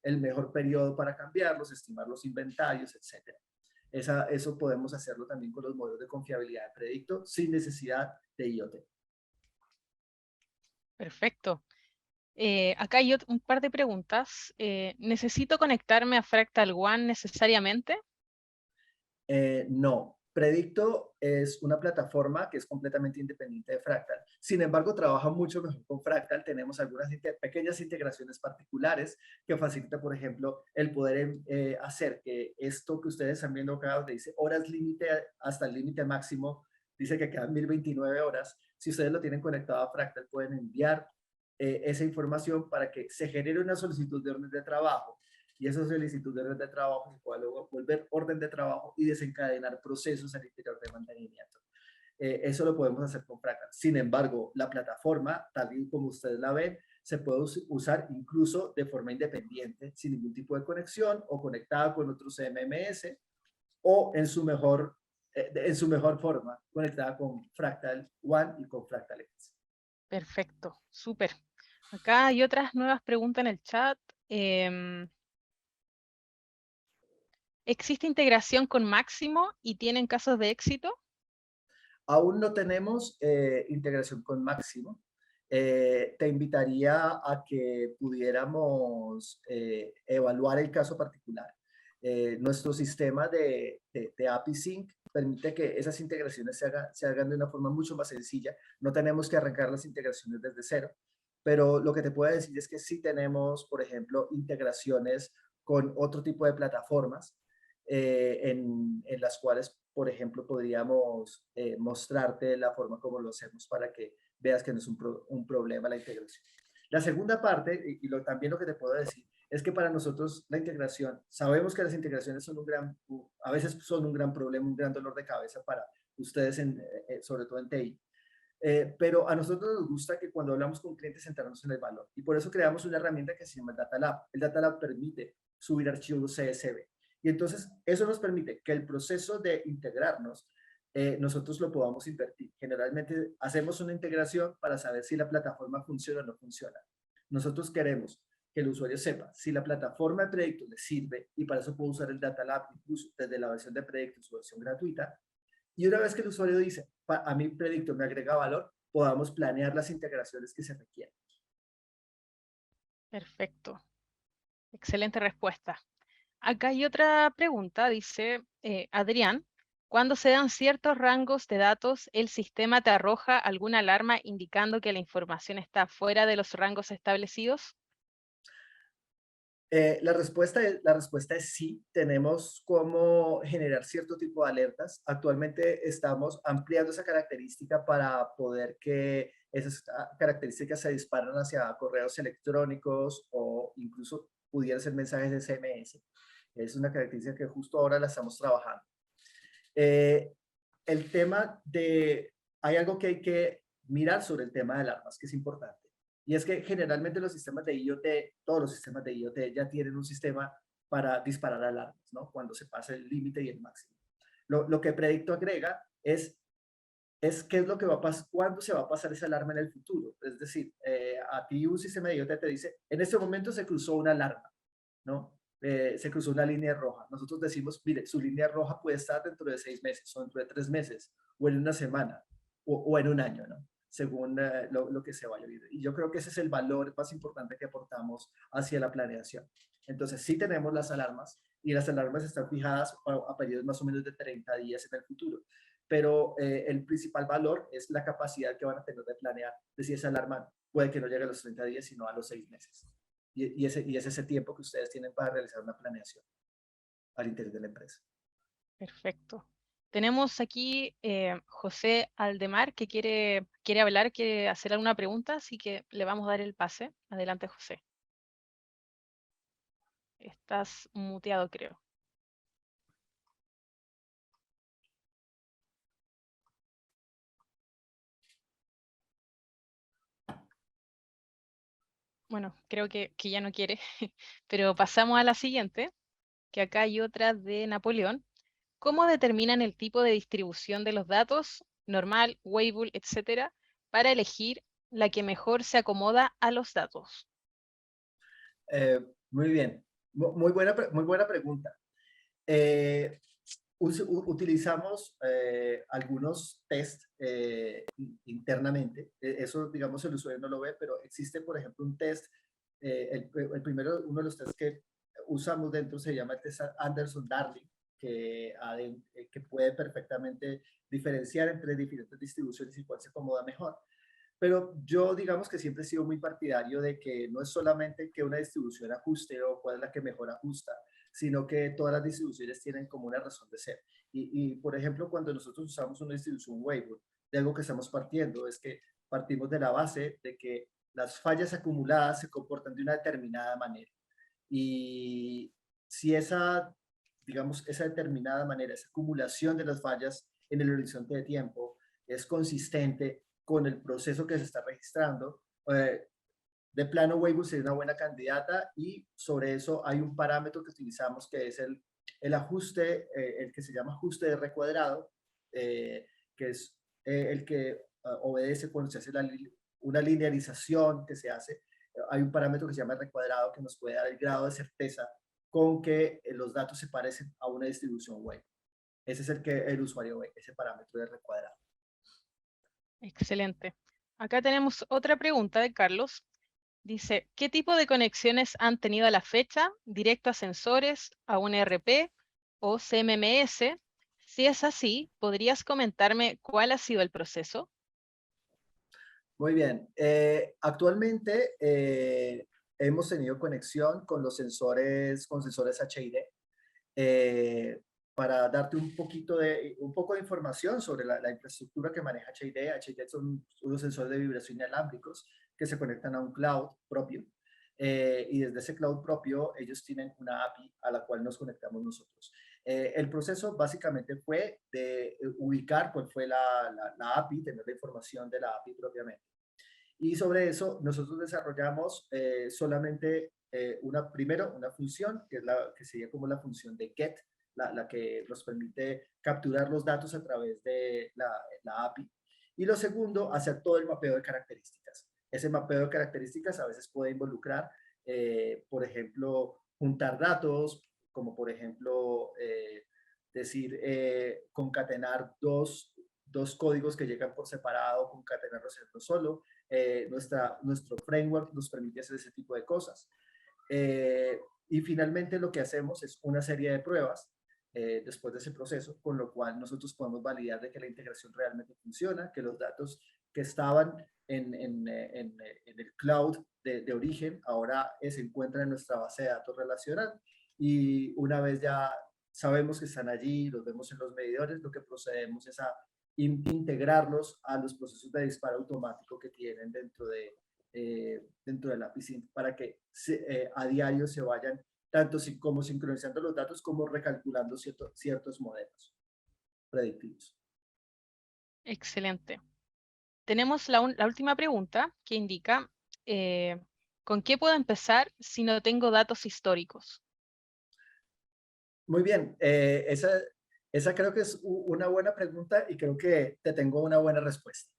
el mejor periodo para cambiarlos, estimar los inventarios, etc. Eso podemos hacerlo también con los modelos de confiabilidad de predicto sin necesidad de IoT. Perfecto. Acá hay un par de preguntas. ¿Necesito conectarme a Fractal One necesariamente? No. Predicto es una plataforma que es completamente independiente de Fractal. Sin embargo, trabaja mucho mejor con Fractal. Tenemos algunas pequeñas integraciones particulares que facilita, por ejemplo, el poder hacer que esto que ustedes están viendo acá, donde dice horas límite hasta el límite máximo, dice que quedan 1029 horas. Si ustedes lo tienen conectado a Fractal, pueden enviar esa información para que se genere una solicitud de orden de trabajo y esa solicitud de orden de trabajo se puede luego volver orden de trabajo y desencadenar procesos al interior de mantenimiento. Eso lo podemos hacer con Fractal. Sin embargo, la plataforma, tal y como ustedes la ven, se puede usar incluso de forma independiente, sin ningún tipo de conexión o conectada con otro CMMS o en su mejor forma, conectada con Fractal One y con Fractal X. Perfecto, súper. Acá hay otras nuevas preguntas en el chat. ¿Existe integración con Máximo y tienen casos de éxito? Aún no tenemos integración con Máximo. Te invitaría a que pudiéramos evaluar el caso particular. Nuestro sistema de API Sync permite que esas integraciones se hagan de una forma mucho más sencilla. No tenemos que arrancar las integraciones desde cero, pero lo que te puedo decir es que sí tenemos, por ejemplo, integraciones con otro tipo de plataformas en las cuales, por ejemplo, podríamos mostrarte la forma como lo hacemos para que veas que no es un problema la integración. La segunda parte, y también lo que te puedo decir, es que para nosotros la integración, sabemos que las integraciones son a veces son un gran problema, un gran dolor de cabeza para ustedes, sobre todo en TI. Pero a nosotros nos gusta que cuando hablamos con clientes centrarnos en el valor. Y por eso creamos una herramienta que se llama el Data Lab. El Data Lab permite subir archivos CSV. Y entonces eso nos permite que el proceso de integrarnos, nosotros lo podamos invertir. Generalmente hacemos una integración para saber si la plataforma funciona o no funciona. Nosotros queremos que el usuario sepa si la plataforma de Predicto le sirve y para eso puedo usar el Data Lab incluso desde la versión de Predicto, su versión gratuita. Y una vez que el usuario dice, a mí Predicto me agrega valor, podamos planear las integraciones que se requieren. Perfecto. Excelente respuesta. Acá hay otra pregunta, dice Adrián, Cuando se dan ciertos rangos de datos, el sistema te arroja alguna alarma indicando que la información está fuera de los rangos establecidos. La respuesta es sí, tenemos cómo generar cierto tipo de alertas. Actualmente estamos ampliando esa característica para poder que esas características se disparen hacia correos electrónicos o incluso pudieran ser mensajes de SMS. Es una característica que justo ahora la estamos trabajando. El tema de, hay algo que hay que mirar sobre el tema de alarmas, que es importante. Y es que generalmente los sistemas de IoT, todos los sistemas de IoT ya tienen un sistema para disparar alarmas, ¿no? Cuando se pasa el límite y el máximo. Lo que Predicto agrega es qué es lo que va a pasar, cuándo se va a pasar esa alarma en el futuro. Es decir, a ti un sistema de IoT te dice, en este momento se cruzó una alarma, ¿no? Se cruzó una línea roja. Nosotros decimos, mire, su línea roja puede estar dentro de 6 meses, o dentro de 3 meses, o en una semana, o en un año, ¿no? Según lo que se vaya a vivir. Y yo creo que ese es el valor más importante que aportamos hacia la planeación. Entonces, sí tenemos las alarmas, y las alarmas están fijadas a periodos más o menos de 30 días en el futuro. Pero el principal valor es la capacidad que van a tener de planear de si esa alarma puede que no llegue a los 30 días, sino a los 6 meses. Y es ese tiempo que ustedes tienen para realizar una planeación al interior de la empresa. Perfecto. Tenemos aquí José Aldemar que quiere hablar, quiere hacer alguna pregunta, así que le vamos a dar el pase. Adelante, José. Estás muteado, creo. Bueno, creo que ya no quiere, pero pasamos a la siguiente, que acá hay otra de Napoleón. ¿Cómo determinan el tipo de distribución de los datos, normal, Weibull, etcétera, para elegir la que mejor se acomoda a los datos? Muy bien, muy buena pregunta. Utilizamos algunos test internamente. Eso, digamos, el usuario no lo ve, pero existe, por ejemplo, un test. El primero, uno de los tests que usamos dentro se llama el test Anderson-Darling, que puede perfectamente diferenciar entre diferentes distribuciones y cuál se acomoda mejor. Pero yo, digamos que siempre he sido muy partidario de que no es solamente que una distribución ajuste o cuál es la que mejor ajusta, sino que todas las distribuciones tienen como una razón de ser. Por ejemplo, cuando nosotros usamos una distribución Weibull, de algo que estamos partiendo es que partimos de la base de que las fallas acumuladas se comportan de una determinada manera. Y si esa, digamos, esa determinada manera, esa acumulación de las fallas en el horizonte de tiempo es consistente con el proceso que se está registrando, de plano Weibull sería una buena candidata, y sobre eso hay un parámetro que utilizamos que es el ajuste, el que se llama ajuste de recuadrado, que es el que obedece cuando se hace una linealización que se hace. Hay un parámetro que se llama recuadrado que nos puede dar el grado de certeza con que los datos se parecen a una distribución Weibull. Ese es el que el usuario ve, ese parámetro de recuadrado. Excelente. Acá tenemos otra pregunta de Carlos. Dice, ¿qué tipo de conexiones han tenido a la fecha? ¿Directo a sensores, a un ERP o CMMS? Si es así, ¿podrías comentarme cuál ha sido el proceso? Muy bien. Actualmente hemos tenido conexión con los sensores, con sensores HID. Para darte un poco de información sobre la infraestructura que maneja HID. HID son unos sensores de vibración inalámbricos que se conectan a un cloud propio. Y desde ese cloud propio ellos tienen una API a la cual nos conectamos nosotros. El proceso básicamente fue de ubicar cuál fue la API, tener la información de la API propiamente. Y sobre eso nosotros desarrollamos solamente primero una función, que sería como la función de get, la que nos permite capturar los datos a través de la API. Y lo segundo, hacer todo el mapeo de características. Ese mapeo de características a veces puede involucrar, por ejemplo, juntar datos, como por ejemplo concatenar dos códigos que llegan por separado, concatenarlos en uno solo. Nuestro framework nos permite hacer ese tipo de cosas. Y finalmente lo que hacemos es una serie de pruebas después de ese proceso, con lo cual nosotros podemos validar de que la integración realmente funciona, que los datos que estaban en el cloud de origen ahora se encuentran en nuestra base de datos relacional, y una vez ya sabemos que están allí, los vemos en los medidores, lo que procedemos es a integrarlos a los procesos de disparo automático que tienen dentro de la piscina, para que a diario se vayan tanto como sincronizando los datos como recalculando ciertos modelos predictivos. Excelente. Tenemos la última pregunta que indica, ¿con qué puedo empezar si no tengo datos históricos? Muy bien, esa creo que es una buena pregunta y creo que te tengo una buena respuesta.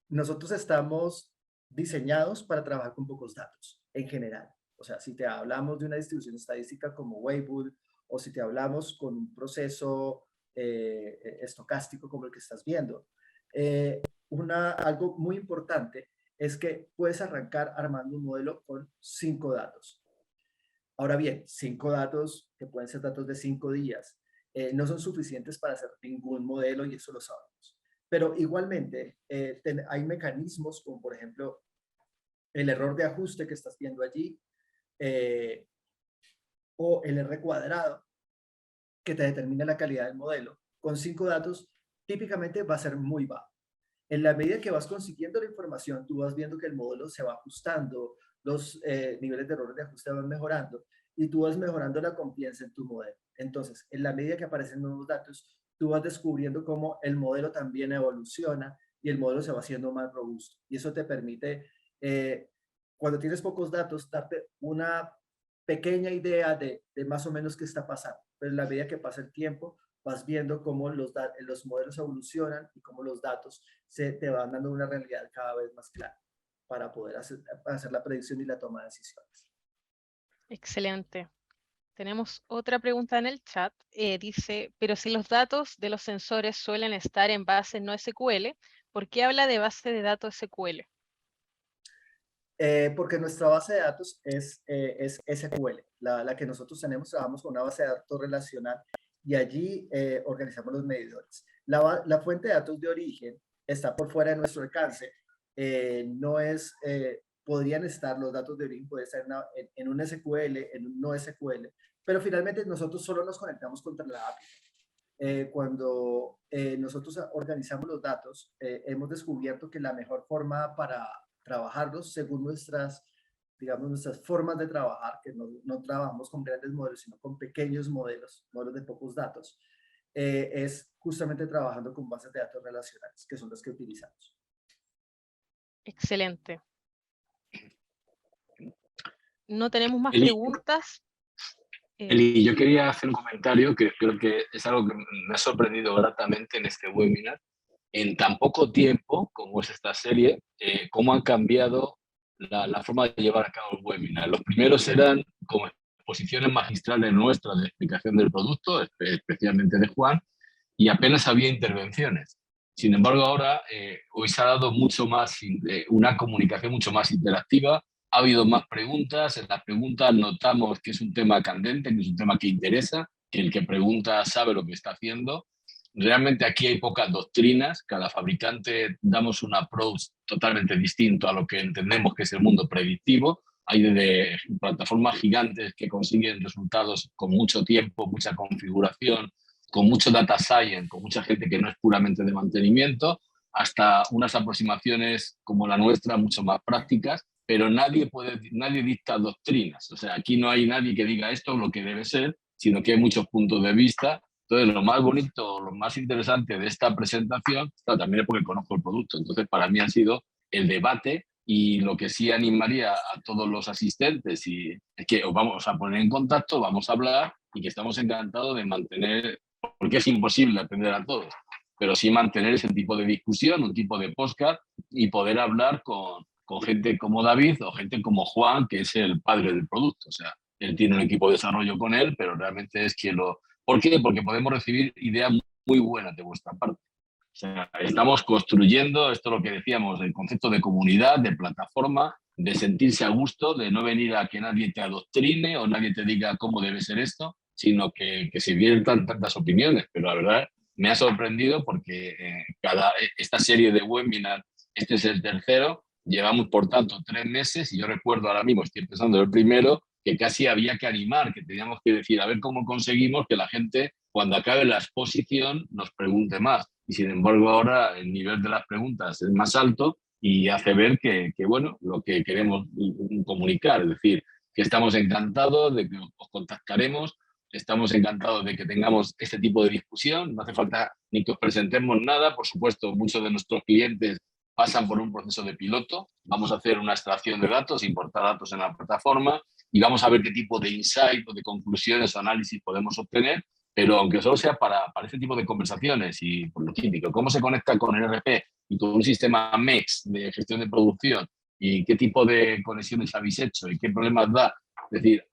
Nosotros estamos diseñados para trabajar con pocos datos en general. O sea, si te hablamos de una distribución estadística como Weibull, o si te hablamos con un proceso estocástico como el que estás viendo, algo muy importante es que puedes arrancar armando un modelo con 5 datos. Ahora bien, 5 datos, que pueden ser datos de 5 días, no son suficientes para hacer ningún modelo, y eso lo sabemos. Pero igualmente hay mecanismos como, por ejemplo, el error de ajuste que estás viendo allí, o el R cuadrado, que te determina la calidad del modelo. Con 5 datos, típicamente va a ser muy bajo. En la medida que vas consiguiendo la información, tú vas viendo que el modelo se va ajustando, los niveles de errores de ajuste van mejorando, y tú vas mejorando la confianza en tu modelo. Entonces, en la medida que aparecen nuevos datos, tú vas descubriendo cómo el modelo también evoluciona y el modelo se va haciendo más robusto. Y eso te permite, cuando tienes pocos datos, darte una pequeña idea de más o menos qué está pasando. Pero en la medida que pasa el tiempo, vas viendo cómo los modelos evolucionan y cómo los datos te van dando una realidad cada vez más clara para poder hacer la predicción y la toma de decisiones. Excelente. Tenemos otra pregunta en el chat. Dice, pero si los datos de los sensores suelen estar en base no SQL, ¿por qué habla de base de datos SQL? Porque nuestra base de datos es SQL. La que nosotros tenemos, trabajamos con una base de datos relacional, y allí organizamos los medidores. La fuente de datos de origen está por fuera de nuestro alcance. Podrían estar los datos de origen, puede estar en un SQL, en un no SQL, pero finalmente nosotros solo nos conectamos contra la API. Cuando nosotros organizamos los datos, hemos descubierto que la mejor forma para trabajarlos según nuestras formas de trabajar, que no trabajamos con grandes modelos, sino con pequeños modelos de pocos datos, es justamente trabajando con bases de datos relacionales, que son las que utilizamos. Excelente. No tenemos más preguntas. Eli, yo quería hacer un comentario que creo que es algo que me ha sorprendido gratamente en este webinar. En tan poco tiempo, como es esta serie, cómo han cambiado la forma de llevar a cabo el webinar. Los primeros eran como exposiciones magistrales nuestras de explicación del producto, especialmente de Juan, y apenas había intervenciones. Sin embargo, ahora hoy se ha dado mucho más, una comunicación mucho más interactiva. Ha habido más preguntas. En las preguntas notamos que es un tema candente, que es un tema que interesa, que el que pregunta sabe lo que está haciendo. Realmente aquí hay pocas doctrinas. Cada fabricante damos un approach totalmente distinto a lo que entendemos que es el mundo predictivo. Hay de plataformas gigantes que consiguen resultados con mucho tiempo, mucha configuración, con mucho data science, con mucha gente que no es puramente de mantenimiento, hasta unas aproximaciones como la nuestra, mucho más prácticas, pero nadie dicta doctrinas. O sea, aquí no hay nadie que diga esto es lo que debe ser, sino que hay muchos puntos de vista. Entonces, lo más bonito, lo más interesante de esta presentación, también es porque conozco el producto, entonces para mí ha sido el debate, y lo que sí animaría a todos los asistentes es que os vamos a poner en contacto, vamos a hablar, y que estamos encantados de mantener, porque es imposible atender a todos, pero sí mantener ese tipo de discusión, un tipo de podcast, y poder hablar con gente como David o gente como Juan, que es el padre del producto. O sea, él tiene un equipo de desarrollo con él, pero realmente es quien lo... ¿Por qué? Porque podemos recibir ideas muy buenas de vuestra parte. O sea, estamos construyendo, esto es lo que decíamos, el concepto de comunidad, de plataforma, de sentirse a gusto, de no venir a que nadie te adoctrine o nadie te diga cómo debe ser esto, sino que se viertan tantas opiniones. Pero la verdad me ha sorprendido porque esta serie de webinars, este es el tercero, llevamos por tanto 3 meses y yo recuerdo ahora mismo, estoy empezando el primero, que casi había que animar, que teníamos que decir a ver cómo conseguimos que la gente cuando acabe la exposición nos pregunte más. Y sin embargo ahora el nivel de las preguntas es más alto y hace ver que bueno, lo que queremos comunicar, es decir, que estamos encantados de que os contactaremos, estamos encantados de que tengamos este tipo de discusión, no hace falta ni que os presentemos nada, por supuesto, muchos de nuestros clientes pasan por un proceso de piloto, vamos a hacer una extracción de datos, importar datos en la plataforma y vamos a ver qué tipo de insight o de conclusiones o análisis podemos obtener, pero aunque solo sea para este tipo de conversaciones y por lo típico, cómo se conecta con el ERP y con un sistema MEX de gestión de producción y qué tipo de conexiones habéis hecho y qué problemas da. Es decir,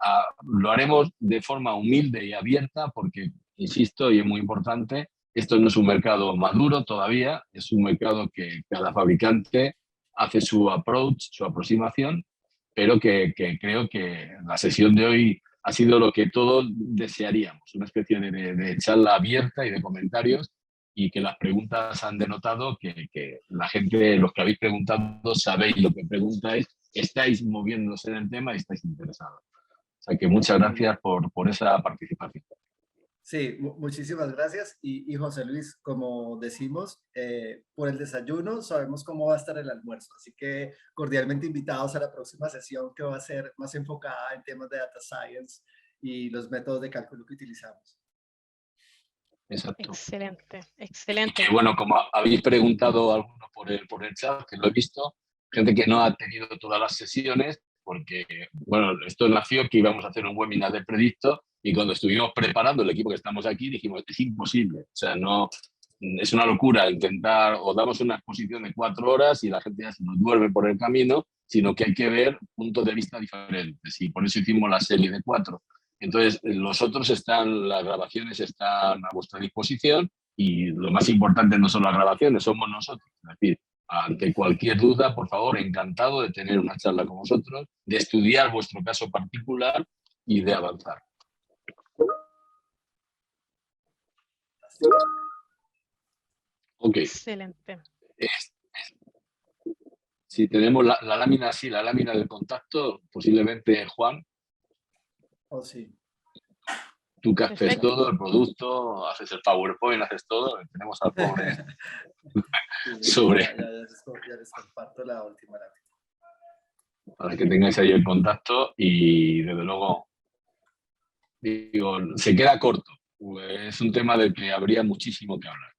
lo haremos de forma humilde y abierta porque, insisto, y es muy importante, esto no es un mercado maduro todavía, es un mercado que cada fabricante hace su approach, su aproximación, pero que creo que la sesión de hoy ha sido lo que todos desearíamos, una especie de charla abierta y de comentarios y que las preguntas han denotado que la gente, los que habéis preguntado, sabéis lo que preguntáis, estáis moviéndose en el tema y estáis interesados. O sea que muchas gracias por esa participación. Sí, muchísimas gracias. Y José Luis, como decimos, por el desayuno sabemos cómo va a estar el almuerzo, así que cordialmente invitados a la próxima sesión que va a ser más enfocada en temas de data science y los métodos de cálculo que utilizamos. Exacto. Excelente, excelente. Y que, bueno, como habéis preguntado algunos por el chat, que lo he visto, gente que no ha tenido todas las sesiones, porque, bueno, esto nació que íbamos a hacer un webinar de Predicto y cuando estuvimos preparando el equipo que estamos aquí dijimos, es imposible, o sea, no, es una locura intentar, o damos una exposición de 4 horas y la gente ya se nos duerme por el camino, sino que hay que ver puntos de vista diferentes y por eso hicimos la serie de 4. Entonces, los otros las grabaciones están a vuestra disposición y lo más importante no son las grabaciones, somos nosotros. Es decir, ante cualquier duda, por favor, encantado de tener una charla con vosotros, de estudiar vuestro caso particular y de avanzar. Ok. Excelente. Si tenemos la lámina, sí, la lámina del contacto, posiblemente Juan. Oh, sí. Tú que haces todo, el producto, haces el PowerPoint, haces todo, tenemos al pobre sobre... Ya les comparto la última lámina. Para que tengáis ahí el contacto y desde luego, digo, se queda corto. Es un tema del que habría muchísimo que hablar.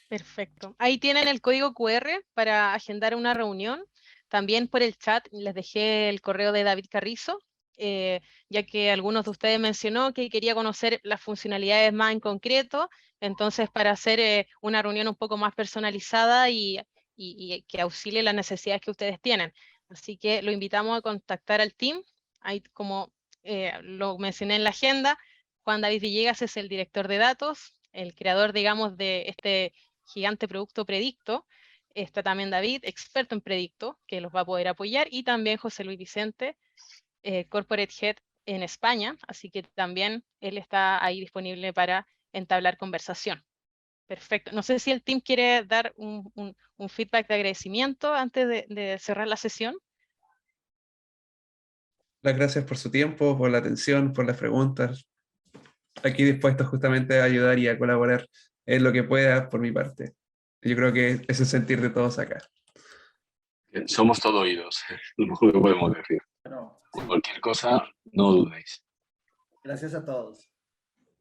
Perfecto. Ahí tienen el código QR para agendar una reunión. También por el chat les dejé el correo de David Carrizo, ya que algunos de ustedes mencionó que quería conocer las funcionalidades más en concreto, entonces para hacer una reunión un poco más personalizada y que auxilie las necesidades que ustedes tienen. Así que lo invitamos a contactar al team. Ahí, como lo mencioné en la agenda, Juan David Villegas es el director de datos, el creador, digamos, de este gigante producto Predicto. Está también David, experto en Predicto, que los va a poder apoyar, y también José Luis Vicente, Corporate Head en España, así que también él está ahí disponible para entablar conversación. Perfecto. No sé si el team quiere dar un feedback de agradecimiento antes de cerrar la sesión. Las gracias por su tiempo, por la atención, por las preguntas. Aquí dispuesto justamente a ayudar y a colaborar en lo que pueda por mi parte. Yo creo que ese es el sentir de todos acá. Somos todo oídos, lo mejor que podemos decir. Bueno, Cualquier cosa, no dudéis. gracias a todos.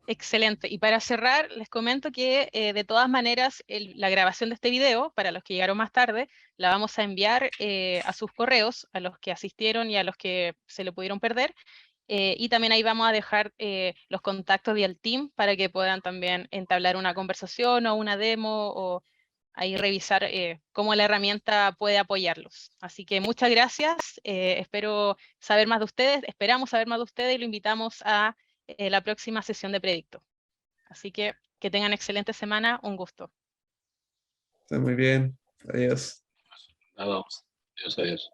Excelente. Y para cerrar, les comento que de todas maneras la grabación de este video, para los que llegaron más tarde, la vamos a enviar a sus correos, a los que asistieron y a los que se lo pudieron perder. Y también ahí vamos a dejar los contactos del team para que puedan también entablar una conversación o una demo o ahí revisar cómo la herramienta puede apoyarlos. Así que muchas gracias. Espero saber más de ustedes, esperamos saber más de ustedes y lo invitamos a la próxima sesión de Predicto. Así que tengan excelente semana, un gusto. Está muy bien. Adiós. Nada, adiós, adiós.